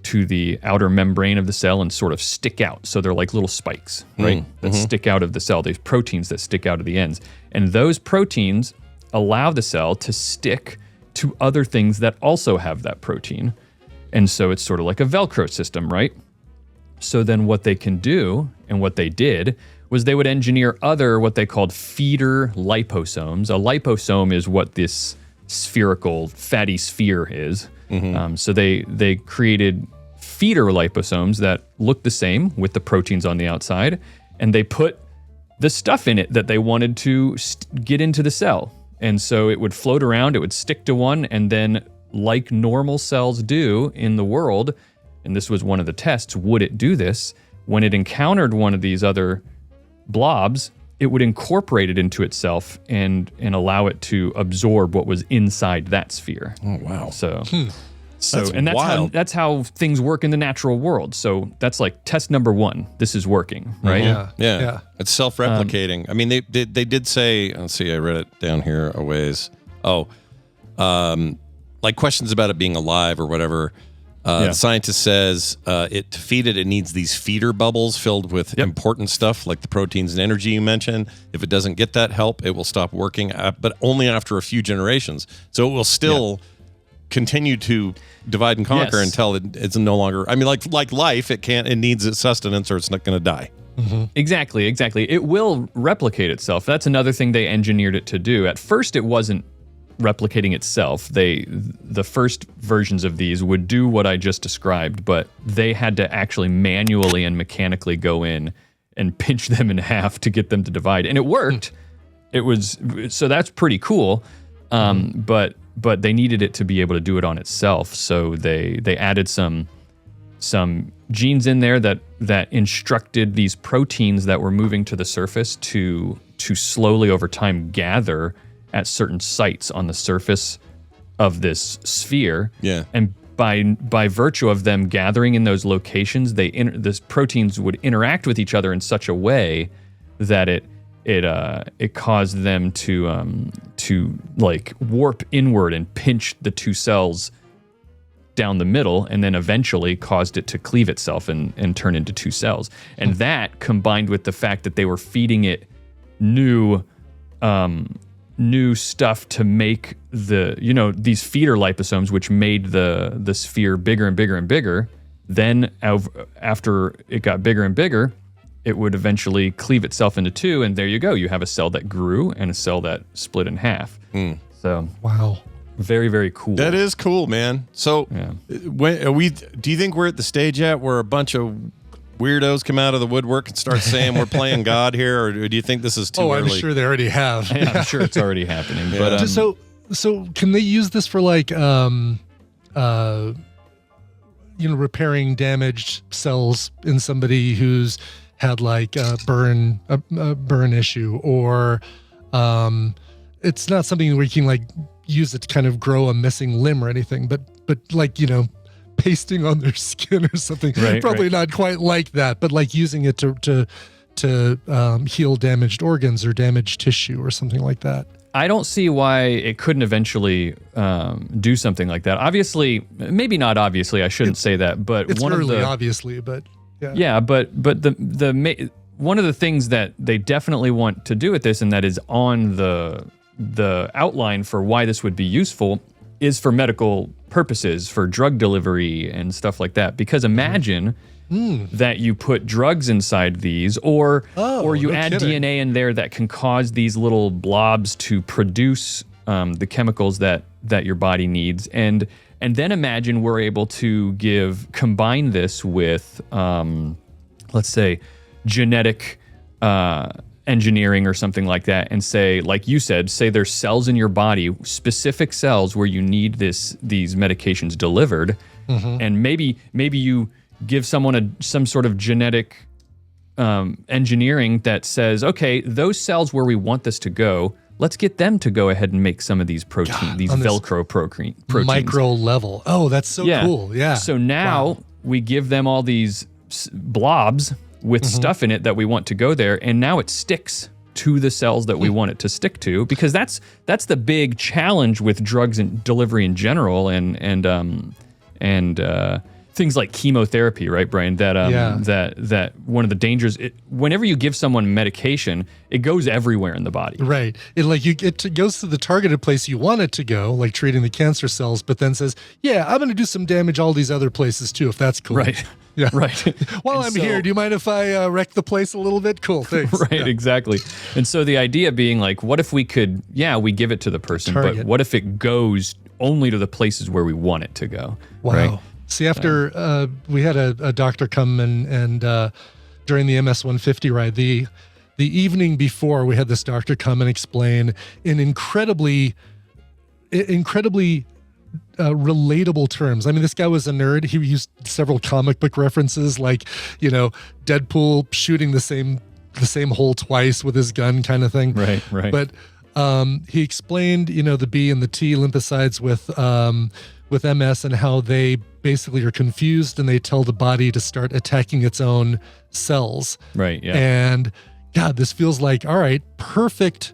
to the outer membrane of the cell and sort of stick out. So they're like little spikes, right? That stick out of the cell. There's proteins that stick out of the ends. And those proteins allow the cell to stick to other things that also have that protein. And so it's sort of like a Velcro system, right? So then what they can do, and what they did, was they would engineer other what they called feeder liposomes. A liposome is what this spherical fatty sphere is. So they created feeder liposomes that look the same with the proteins on the outside, and they put the stuff in it that they wanted to get into the cell. And so it would float around, it would stick to one, and then like normal cells do in the world, and this was one of the tests, would it do this? When it encountered one of these other blobs, it would incorporate it into itself and allow it to absorb what was inside that sphere. Oh, wow. So That's wild. That's how things work in the natural world. So that's like test number 1. This is working, right? Yeah. It's self-replicating. I mean, they did say, let's see, I read it down here a ways. Like questions about it being alive or whatever. The scientist says to feed it needs these feeder bubbles filled with important stuff like the proteins and energy you mentioned. If it doesn't get that help, it will stop working, but only after a few generations. So it will still continue to divide and conquer until it's no longer. I mean, like life, it needs its sustenance or it's not going to die. Exactly. It will replicate itself. That's another thing they engineered it to do. At first, it wasn't replicating itself. The first versions of these would do what I just described, but they had to actually manually and mechanically go in and pinch them in half to get them to divide, and it worked. So that's pretty cool. But they needed it to be able to do it on itself. So they added some genes in there that instructed these proteins that were moving to the surface to slowly over time gather at certain sites on the surface of this sphere. Yeah. And by virtue of them gathering in those locations, these proteins would interact with each other in such a way that it caused them to like warp inward and pinch the two cells down the middle, and then eventually caused it to cleave itself and turn into two cells. And that, combined with the fact that they were feeding it new stuff to make these feeder liposomes, which made the sphere bigger and bigger and bigger. Then after it got bigger and bigger, it would eventually cleave itself into two, and there you go. You have a cell that grew and a cell that split in half. So wow, very, very cool. That is cool, man. So do you think we're at the stage yet where a bunch of weirdos come out of the woodwork and start saying we're playing God here, or do you think this is too early? I'm sure they already have. Yeah, I'm sure it's already happening. Yeah. But so can they use this for like repairing damaged cells in somebody who's had like a burn issue, or it's not something where you can like use it to kind of grow a missing limb or anything, but like pasting on their skin or something. Probably not quite like that, but like using it to heal damaged organs or damaged tissue or something like that. I don't see why it couldn't eventually do something like that. Obviously, maybe not obviously, I shouldn't say that, but it's one early, of the obviously, but yeah. Yeah, but the one of the things that they definitely want to do with this, and that is on the outline for why this would be useful, is for medical purposes, for drug delivery and stuff like that. Because imagine that you put drugs inside these, or you add DNA in there that can cause these little blobs to produce the chemicals that your body needs, and then imagine we're able to combine this with, let's say, genetic engineering or something like that, and say, like you said, say there's cells in your body, specific cells where you need these medications delivered, and maybe you give someone some sort of genetic engineering that says, okay, those cells where we want this to go, let's get them to go ahead and make some of these proteins, these Velcro proteins. Micro level. Oh, that's so cool. Yeah. So now we give them all these blobs with stuff in it that we want to go there, and now it sticks to the cells that we want it to stick to, because that's the big challenge with drugs and delivery in general, and things like chemotherapy, right, Brian? That that one of the dangers. Whenever you give someone medication, it goes everywhere in the body. Right. It goes to the targeted place you want it to go, like treating the cancer cells, but then says, "Yeah, I'm going to do some damage all these other places too, if that's cool." Right. Yeah. Right. While I'm here, do you mind if I wreck the place a little bit? Cool. Thanks. Right. Yeah. Exactly. And so the idea being like, what if we could? Yeah, we give it to the person, but Target. what if it goes only to the places where we want it to go? Wow. Right? See, after we had a doctor come and during the MS 150 ride, the evening before, we had this doctor come and explain in incredibly relatable terms. I mean, this guy was a nerd. He used several comic book references, like, Deadpool shooting the same hole twice with his gun, kind of thing. Right. Right. But he explained, the B and the T lymphocytes with MS and how they basically are confused and they tell the body to start attacking its own cells. Right. Yeah. And God, this feels like, all right, perfect.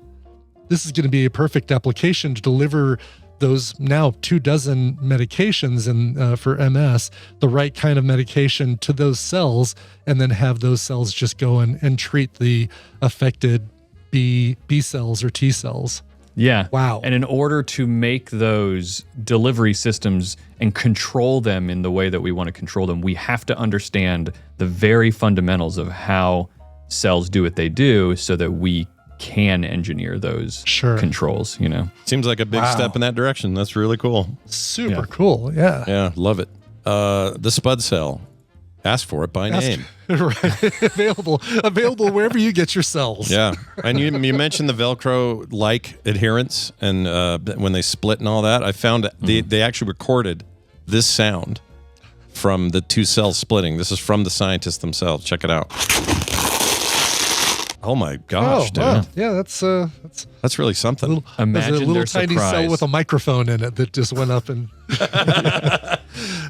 This is going to be a perfect application to deliver those now 24 medications and for MS, the right kind of medication to those cells, and then have those cells just go in and treat the affected B cells or T cells. Yeah. Wow. And in order to make those delivery systems and control them in the way that we want to control them, we have to understand the very fundamentals of how cells do what they do so that we can engineer those controls, Seems like a big step in that direction. That's really cool. Super cool. Yeah. Yeah, love it. The Spud Cell. Ask for it by name. Right. Available wherever you get your cells. Yeah. And you mentioned the Velcro-like adherence and when they split and all that. I found they actually recorded this sound from the two cells splitting. This is from the scientists themselves. Check it out. Oh my gosh, dude. Wow. Yeah, that's really something. Imagine there's a little their tiny surprise. cell with a microphone in it that just went up and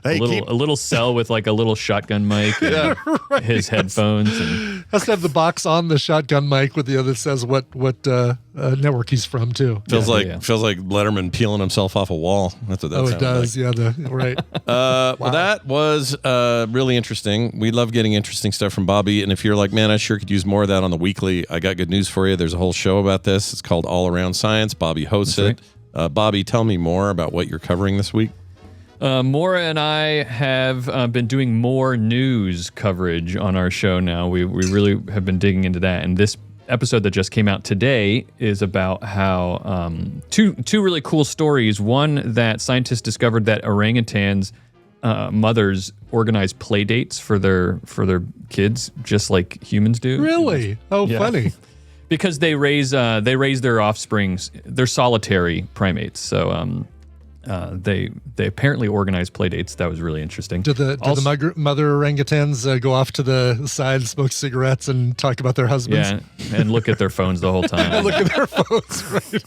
a little cell with like a little shotgun mic and his headphones and has to have the box on the shotgun mic with the other says what network he's from too. Feels like Letterman peeling himself off a wall. That's what that sounds it does. like. Yeah, right. Well, that was really interesting. We love getting interesting stuff from Bobby. And if you're like, man, I sure could use more of that on the weekly, I got good news for you. There's a whole show about this. It's called All Around Science. Bobby hosts it. Right. Bobby, tell me more about what you're covering this week. Maura and I have been doing more news coverage on our show now. We really have been digging into that. And this episode that just came out today is about how two really cool stories. One, that scientists discovered that orangutans' mothers organize play dates for their kids, just like humans do. Really? Oh, yeah. Funny. Because they raise their offspring. They're solitary primates, so they apparently organize play dates. That was really interesting. Do the mother orangutans go off to the side, smoke cigarettes, and talk about their husbands? Yeah, and look at their phones the whole time. And look at their phones, right?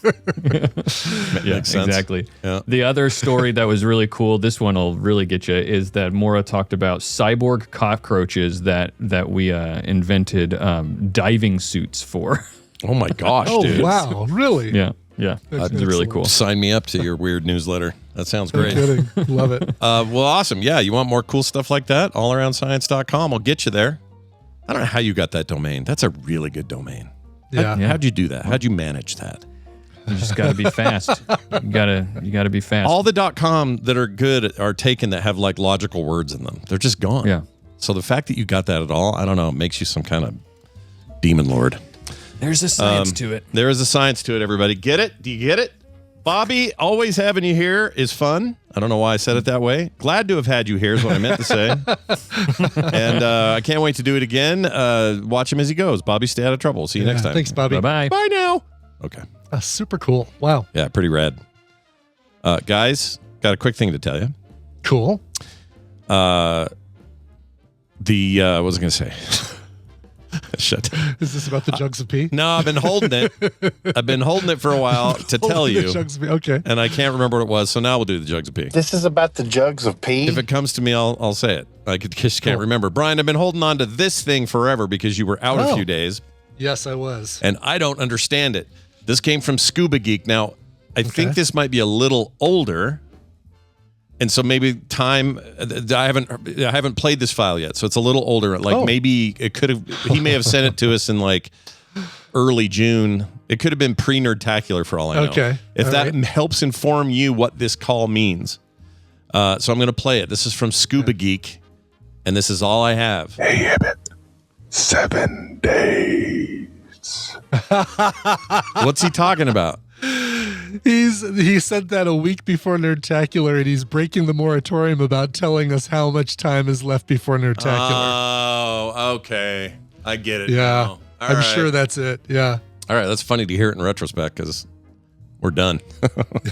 Yeah, Makes sense. Exactly. Yeah. The other story that was really cool, this one will really get you, is that Maura talked about cyborg cockroaches that we invented diving suits for. Oh my gosh, dude. Oh, wow. Really? Yeah. Yeah, That's it's really cool. Sign me up to your weird newsletter. That sounds great. No kidding. Love it. Well, awesome. Yeah, you want more cool stuff like that? allaroundscience.com. I'll get you there. I don't know how you got that domain. That's a really good domain. Yeah. How'd you do that? How'd you manage that? You just got to be fast. You gotta be fast. All the .com that are good are taken that have like logical words in them. They're just gone. Yeah. So the fact that you got that at all, I don't know, makes you some kind of demon lord. There's a science to it. There is a science to it, everybody. Get it? Do you get it? Bobby, always having you here is fun. I don't know why I said it that way. Glad to have had you here is what I meant to say. And I can't wait to do it again. Watch him as he goes. Bobby, stay out of trouble. See you next time. Thanks, Bobby. Bye-bye. Bye now. Okay. Super cool. Wow. Yeah, pretty rad. Guys, got a quick thing to tell you. Cool. What was I going to say? Shut. Is this about the Jugs of Pee? No, I've been holding it. I've been holding it for a while to tell you. Jugs of Pee. Okay. And I can't remember what it was, so now we'll do the Jugs of Pee. This is about the Jugs of Pee? If it comes to me, I'll say it. I just can't remember. Brian, I've been holding on to this thing forever because you were out a few days. Yes, I was. And I don't understand it. This came from Scuba Geek. Now, I think this might be a little older. And so maybe time. I haven't played this file yet, so it's a little older. Like maybe it could have. He may have sent it to us in like early June. It could have been pre-Nerdtacular for all I know. Okay. If all that right. helps inform you what this call means, so I'm going to play it. This is from Scuba Geek, and this is all I have. Hey, Ibbot. 7 days. What's he talking about? He sent that a week before Nerdtacular, and he's breaking the moratorium about telling us how much time is left before Nerdtacular. Oh, okay. I get it. Yeah, now. I'm right. sure that's it. Yeah, All right, that's funny to hear it in retrospect because we're done.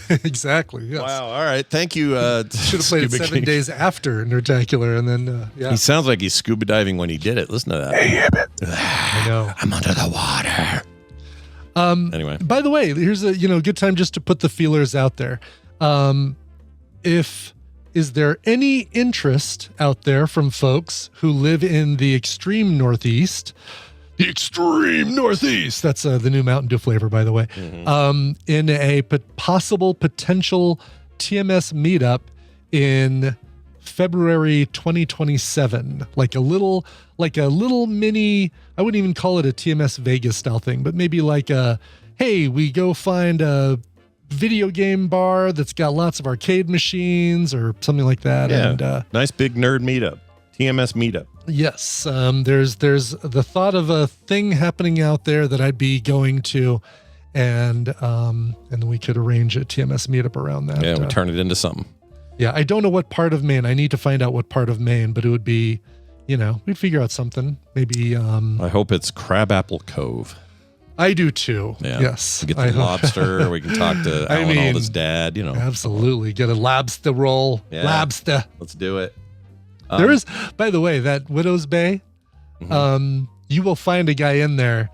exactly. Yes. Wow. All right. Thank you. Should have played it 7 days after Nerdtacular, and then yeah. He sounds like he's scuba diving when he did it. Listen to that. Hey, Ibbot. I know. I'm under the water. Anyway, By the way, here's a good time just to put the feelers out there. Is there any interest out there from folks who live in the extreme Northeast? The extreme Northeast. That's the new Mountain Dew flavor, by the way. In a potential TMS meetup in February 2027, like a little mini, I wouldn't even call it a TMS Vegas style thing, but maybe like hey, we go find a video game bar that's got lots of arcade machines or something like that. yeah, And nice big nerd meetup, TMS meetup. yes, there's the thought of a thing happening out there that I'd be going to, and then we could arrange a TMS meetup around that. Yeah, we turn it into something. Yeah, I don't know what part of Maine. I need to find out what part of Maine, but it would be, we'd figure out something. Maybe. I hope it's Crabapple Cove. I do too. Yeah. Yes. We get the lobster. We can talk to Alan Alda's dad. Absolutely. Get a lobster roll. Yeah. Lobster. Let's do it. There is, by the way, that Widow's Bay. You will find a guy in there.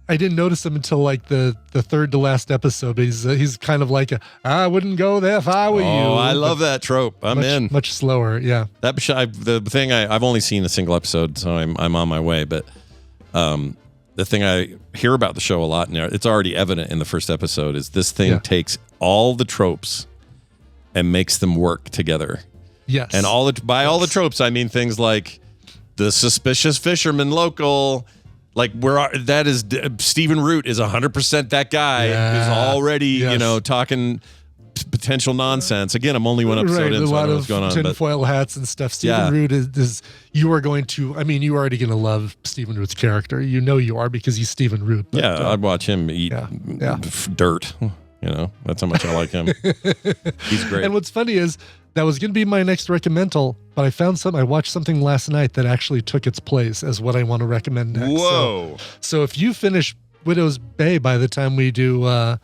I didn't notice him until like the third to last episode. But he's kind of like I wouldn't go there if I were you. Oh, I love that trope. I'm in. Much slower. Yeah. That the thing I've only seen a single episode, so I'm on my way. But the thing I hear about the show a lot, and it's already evident in the first episode, is this thing takes all the tropes and makes them work together. Yes. And all the tropes, I mean things like the suspicious fisherman local. Like that is Stephen Root is 100% that guy who's already talking potential nonsense. Again, I'm only one episode in, so I don't know what's going on. Tinfoil hats and stuff. Stephen Root is you are going to. I mean, you're already going to love Stephen Root's character. You know you are because he's Stephen Root. But, I'd watch him eat dirt. That's how much I like him. He's great. And what's funny is that was going to be my next recommendal, but I watched something last night that actually took its place as what I want to recommend next. Whoa! So if you finish Widow's Bay by the time we do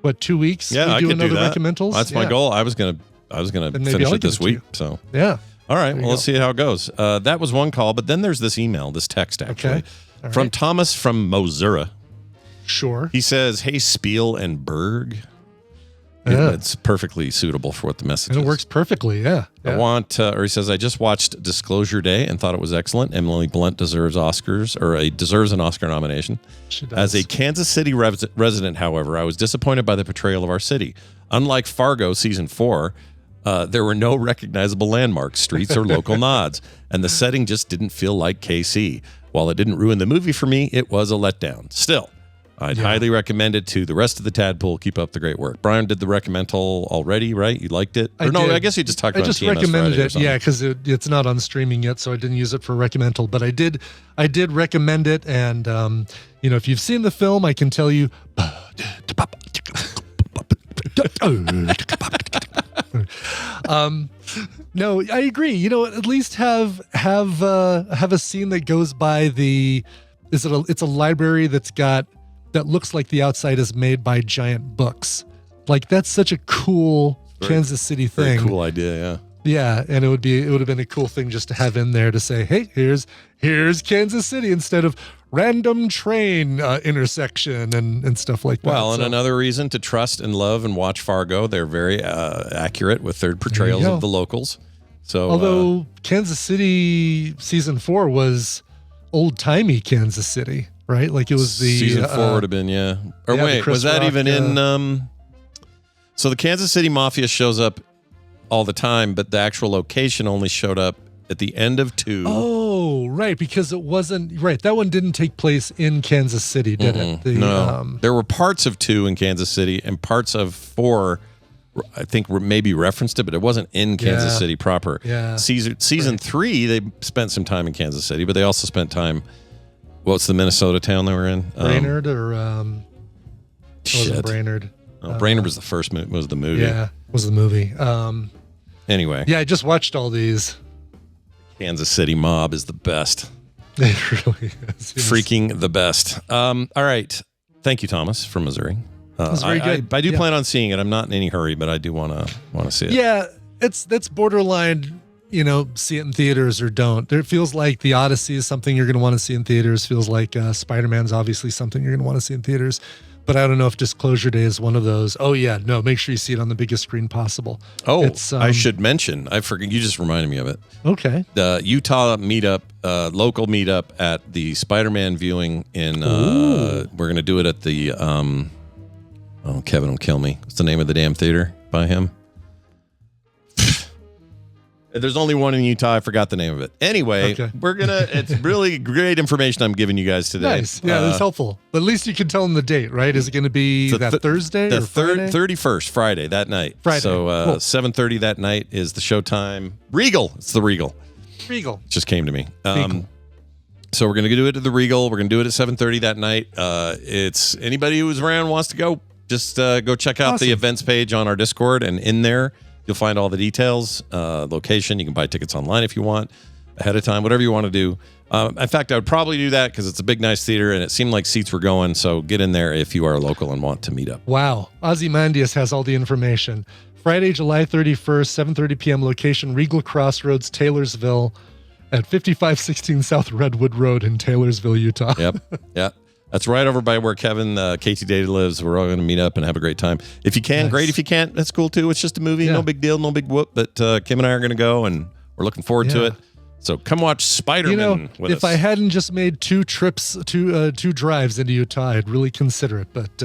2 weeks? Yeah, I could do that. Recommendals? That's my goal. I was gonna finish it this week. So yeah. All right. Well, let's see how it goes. That was one call, but then there's this text actually from Thomas from Missouri. Sure. He says, "Hey, Spiel and Berg." Yeah. It's perfectly suitable for what the message is. And it works perfectly, yeah. I want, or he says, I just watched Disclosure Day and thought it was excellent. Emily Blunt deserves an Oscar nomination. She does. As a Kansas City resident, however, I was disappointed by the portrayal of our city. Unlike Fargo season 4, there were no recognizable landmarks, streets, or local nods, and the setting just didn't feel like KC. While it didn't ruin the movie for me, it was a letdown. Still, I'd highly recommend it to the rest of the Tadpool. Keep up the great work. Brian did the recommendal already, right? You liked it? I did. I guess you just talked about I just TMS recommended Friday it, because it's not on streaming yet, so I didn't use it for recommendal. But I did recommend it, and if you've seen the film, I can tell you. No, I agree. At least have a scene that goes by the. It's a library that looks like the outside is made by giant books. Like that's such a cool Kansas City thing. Very cool idea, yeah. Yeah, and it would have been a cool thing just to have in there to say, hey, here's Kansas City instead of random train intersection and stuff like that. Well, and another reason to trust and love and watch Fargo. They're very accurate with their portrayals of the locals. So, although Kansas City season 4 was old timey Kansas City, right? Like it was the season 4 would have been, yeah. Or wait, was that even in? So the Kansas City Mafia shows up. all the time, but the actual location only showed up at the end of 2. Oh, right, because it wasn't right. That one didn't take place in Kansas City, did it? No, there were parts of 2 in Kansas City and parts of 4. I think maybe referenced it, but it wasn't in Kansas City proper. Yeah, season 3, they spent some time in Kansas City, but they also spent time. What's the Minnesota town they were in? Brainerd wasn't Brainerd. Oh, Brainerd was the first was the movie. Yeah, was the movie. Anyway. Yeah, I just watched all these. Kansas City mob is the best. It really is. Yes. Freaking the best. All right. Thank you, Thomas from Missouri. That's very good. I do plan on seeing it. I'm not in any hurry, but I do want to see it. Yeah, that's borderline. See it in theaters or don't. It feels like The Odyssey is something you're going to want to see in theaters. Feels like Spider-Man's obviously something you're going to want to see in theaters. But I don't know if Disclosure Day is one of those. Oh yeah, no, make sure you see it on the biggest screen possible. Oh, I should mention. I forget. You just reminded me of it. Okay. The Utah meetup, local meetup at the Spider-Man viewing in. We're going to do it at the. Kevin will kill me. What's the name of the damn theater by him? There's only one in Utah. I forgot the name of it. Anyway, it's really great information I'm giving you guys today. Nice. Yeah, that's helpful. But at least you can tell them the date, right? Is it going to be Thursday the or Friday? 31st, Friday, that night. Friday. So 7:30 that night is the showtime. Regal. It's the Regal. Regal. It just came to me. So we're going to do it at the Regal. We're going to do it at 7:30 that night. It's anybody who's around wants to go, just go check out the events page on our Discord, and in there you'll find all the details, location. You can buy tickets online if you want, ahead of time, whatever you want to do. In fact, I would probably do that because it's a big, nice theater, and it seemed like seats were going. So get in there if you are local and want to meet up. Wow. Ozymandias has all the information. Friday, July 31st, 7:30 p.m. location, Regal Crossroads, Taylorsville, at 5516 South Redwood Road in Taylorsville, Utah. Yep. Yeah. That's right over by where Kevin, KT Data lives. We're all going to meet up and have a great time. If you can, great. If you can't, that's cool too. It's just a movie. Yeah. No big deal. No big whoop. But Kim and I are going to go, and we're looking forward to it. So come watch Spider-Man with us. If I hadn't just made 2 trips, two drives into Utah, I'd really consider it. But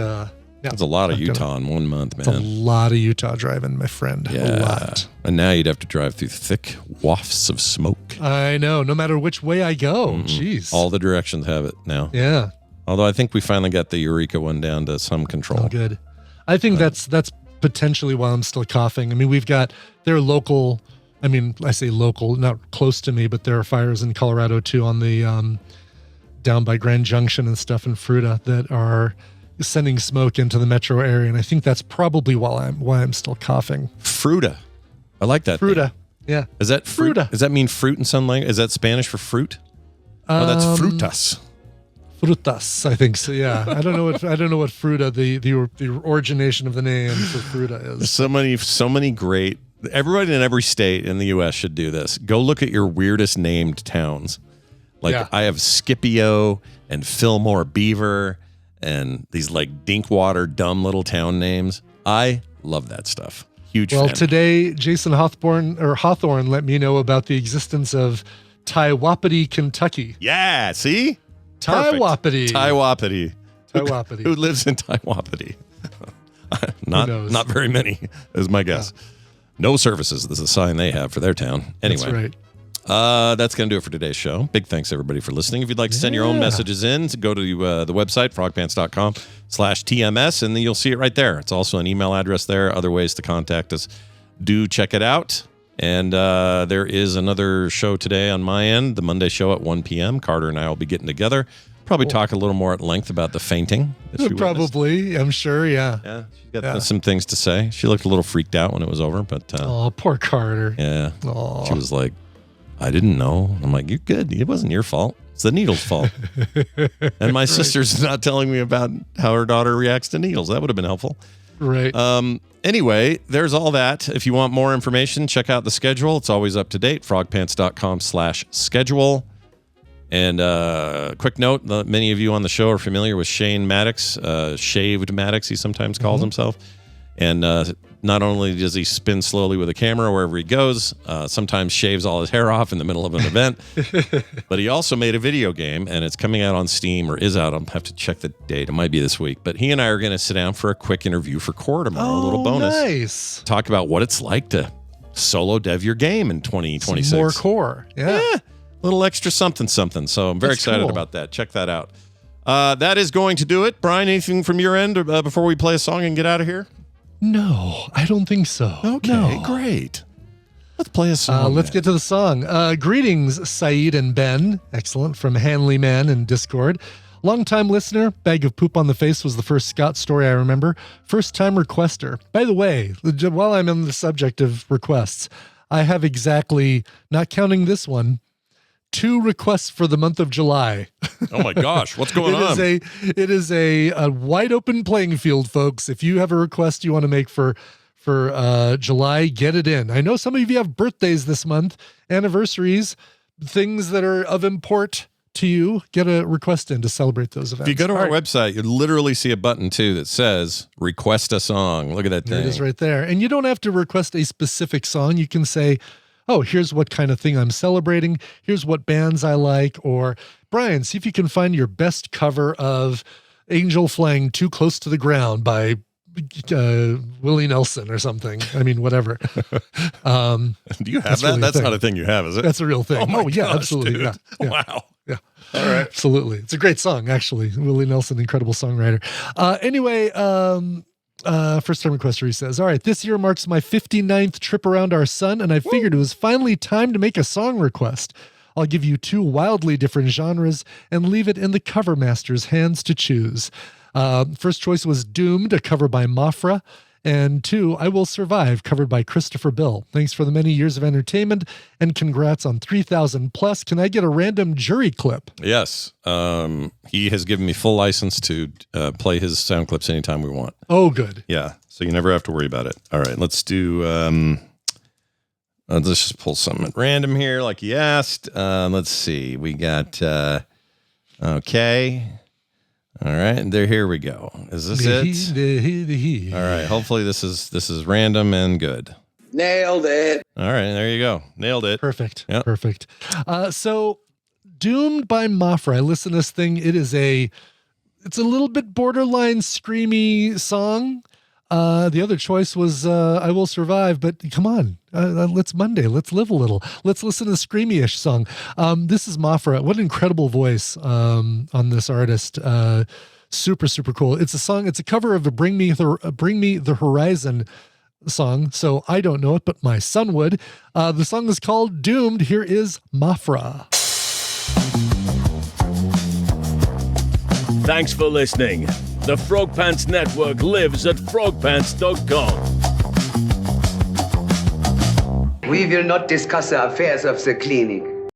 that's a lot of Utah in 1 month, man. It's a lot of Utah driving, my friend. Yeah. A lot. And now you'd have to drive through thick wafts of smoke. I know. No matter which way I go. Jeez. All the directions have it now. Yeah. Although I think we finally got the Eureka one down to some control. Oh, good. I think that's potentially why I'm still coughing. I mean, they're local. I mean, I say local, not close to me, but there are fires in Colorado too on the down by Grand Junction and stuff in Fruita that are sending smoke into the metro area, and I think that's probably why I'm still coughing. Fruita, I like that. Fruita, name. Yeah. Is that fruit? Fruita. Does that mean fruit in some language? Is that Spanish for fruit? Oh, that's frutas. Frutas, I think so. Yeah, I don't know what Fruita, the origination of the name for Fruita is. So many great. Everybody in every state in the U.S. should do this. Go look at your weirdest named towns. I have Scipio and Fillmore Beaver and these like Dinkwater dumb little town names. I love that stuff. Huge fan. Well, today Jason Hawthorne let me know about the existence of Taiwapiti, Kentucky. Yeah, see? Taiwapiti. Who lives in Taiwapiti? Not very many, is my guess. Yeah. No services. This is a sign they have for their town. Anyway. That's right. That's going to do it for today's show. Big thanks, everybody, for listening. If you'd like to send your own messages in, go to the website, frogpants.com/TMS, and then you'll see it right there. It's also an email address there. Other ways to contact us. Do check it out. And there is another show today on my end, the Monday show at 1 p.m. Carter and I will be getting together. Probably talk a little more at length about the fainting. Probably, I'm sure, yeah. Yeah, she's got some things to say. She looked a little freaked out when it was over, but... poor Carter. Yeah. Aww. She was like, I didn't know. I'm like, you're good. It wasn't your fault. It's the needle's fault. And my sister's not telling me about how her daughter reacts to needles. That would have been helpful. Right. Anyway, there's all that. If you want more information, check out the schedule. It's always up to date. frogpants.com/schedule. And quick note, many of you on the show are familiar with Shane Maddox, Shaved Maddox, he sometimes calls himself. And not only does he spin slowly with a camera wherever he goes, sometimes shaves all his hair off in the middle of an event, but he also made a video game, and it's coming out on Steam, or is out. I'll have to check the date. It might be this week. But he and I are going to sit down for a quick interview for Core tomorrow, a little bonus. Nice. Talk about what it's like to solo dev your game in 2026. Some more core. Yeah. Little extra something. So I'm very excited about that. Check that out. That is going to do it. Brian, anything from your end before we play a song and get out of here? No, I don't think so. Okay, great. Let's play a song. Let's get to the song. Greetings, Saeed and Ben. Excellent. From Hanley Man in Discord. Longtime listener, Bag of Poop on the Face was the first Scott story I remember. First time requester. By the way, while I'm on the subject of requests, I have exactly, not counting this one, 2 requests for the month of July. Oh my gosh, what's going on? It is a wide open playing field, folks. If you have a request you want to make for July, get it in. I know some of you have birthdays this month, anniversaries, things that are of import to you. Get a request in to celebrate those events. If you go to our website, you literally see a button too that says request a song. Look at that thing. There it is right there. And you don't have to request a specific song. You can say, oh, here's what kind of thing I'm celebrating. Here's what bands I like. Or, Brian, see if you can find your best cover of Angel Flying Too Close to the Ground by Willie Nelson or something. I mean, whatever. Do you have that? That's not a thing you have, is it? That's a real thing. Oh, yeah, gosh, absolutely. Dude. Yeah. Wow. Yeah. All right. Absolutely. It's a great song, actually. Willie Nelson, incredible songwriter. Anyway, first time requester, he says, all right, this year marks my 59th trip around our sun, and I figured it was finally time to make a song request. I'll give you 2 wildly different genres and leave it in the cover master's hands to choose. First choice was Doomed, a cover by Mafra, and 2, I Will Survive, covered by Christopher Bill. Thanks for the many years of entertainment, and congrats on 3,000 plus. Can I get a random jury clip? Yes. He has given me full license to play his sound clips anytime we want. Oh, good. Yeah, so you never have to worry about it. All right, let's do... let's just pull something at random here, like you asked. Let's see. We got... okay. All right, here we go. Is this it? All right, hopefully this is random and good. Nailed it. All right, there you go. Nailed it. Perfect. Yep. Perfect. So Doomed by Mafra. I listen to this thing. It's a little bit borderline screamy song. The other choice was I Will Survive, but come on, let's Monday. Let's live a little. Let's listen to the screamy-ish song. This is Mafra. What an incredible voice on this artist. Super, super cool. It's a song. It's a cover of a Bring Me the Horizon song. So I don't know it, but my son would. The song is called Doomed. Here is Mafra. Thanks for listening. The Frog Pants Network lives at frogpants.com. We will not discuss the affairs of the clinic.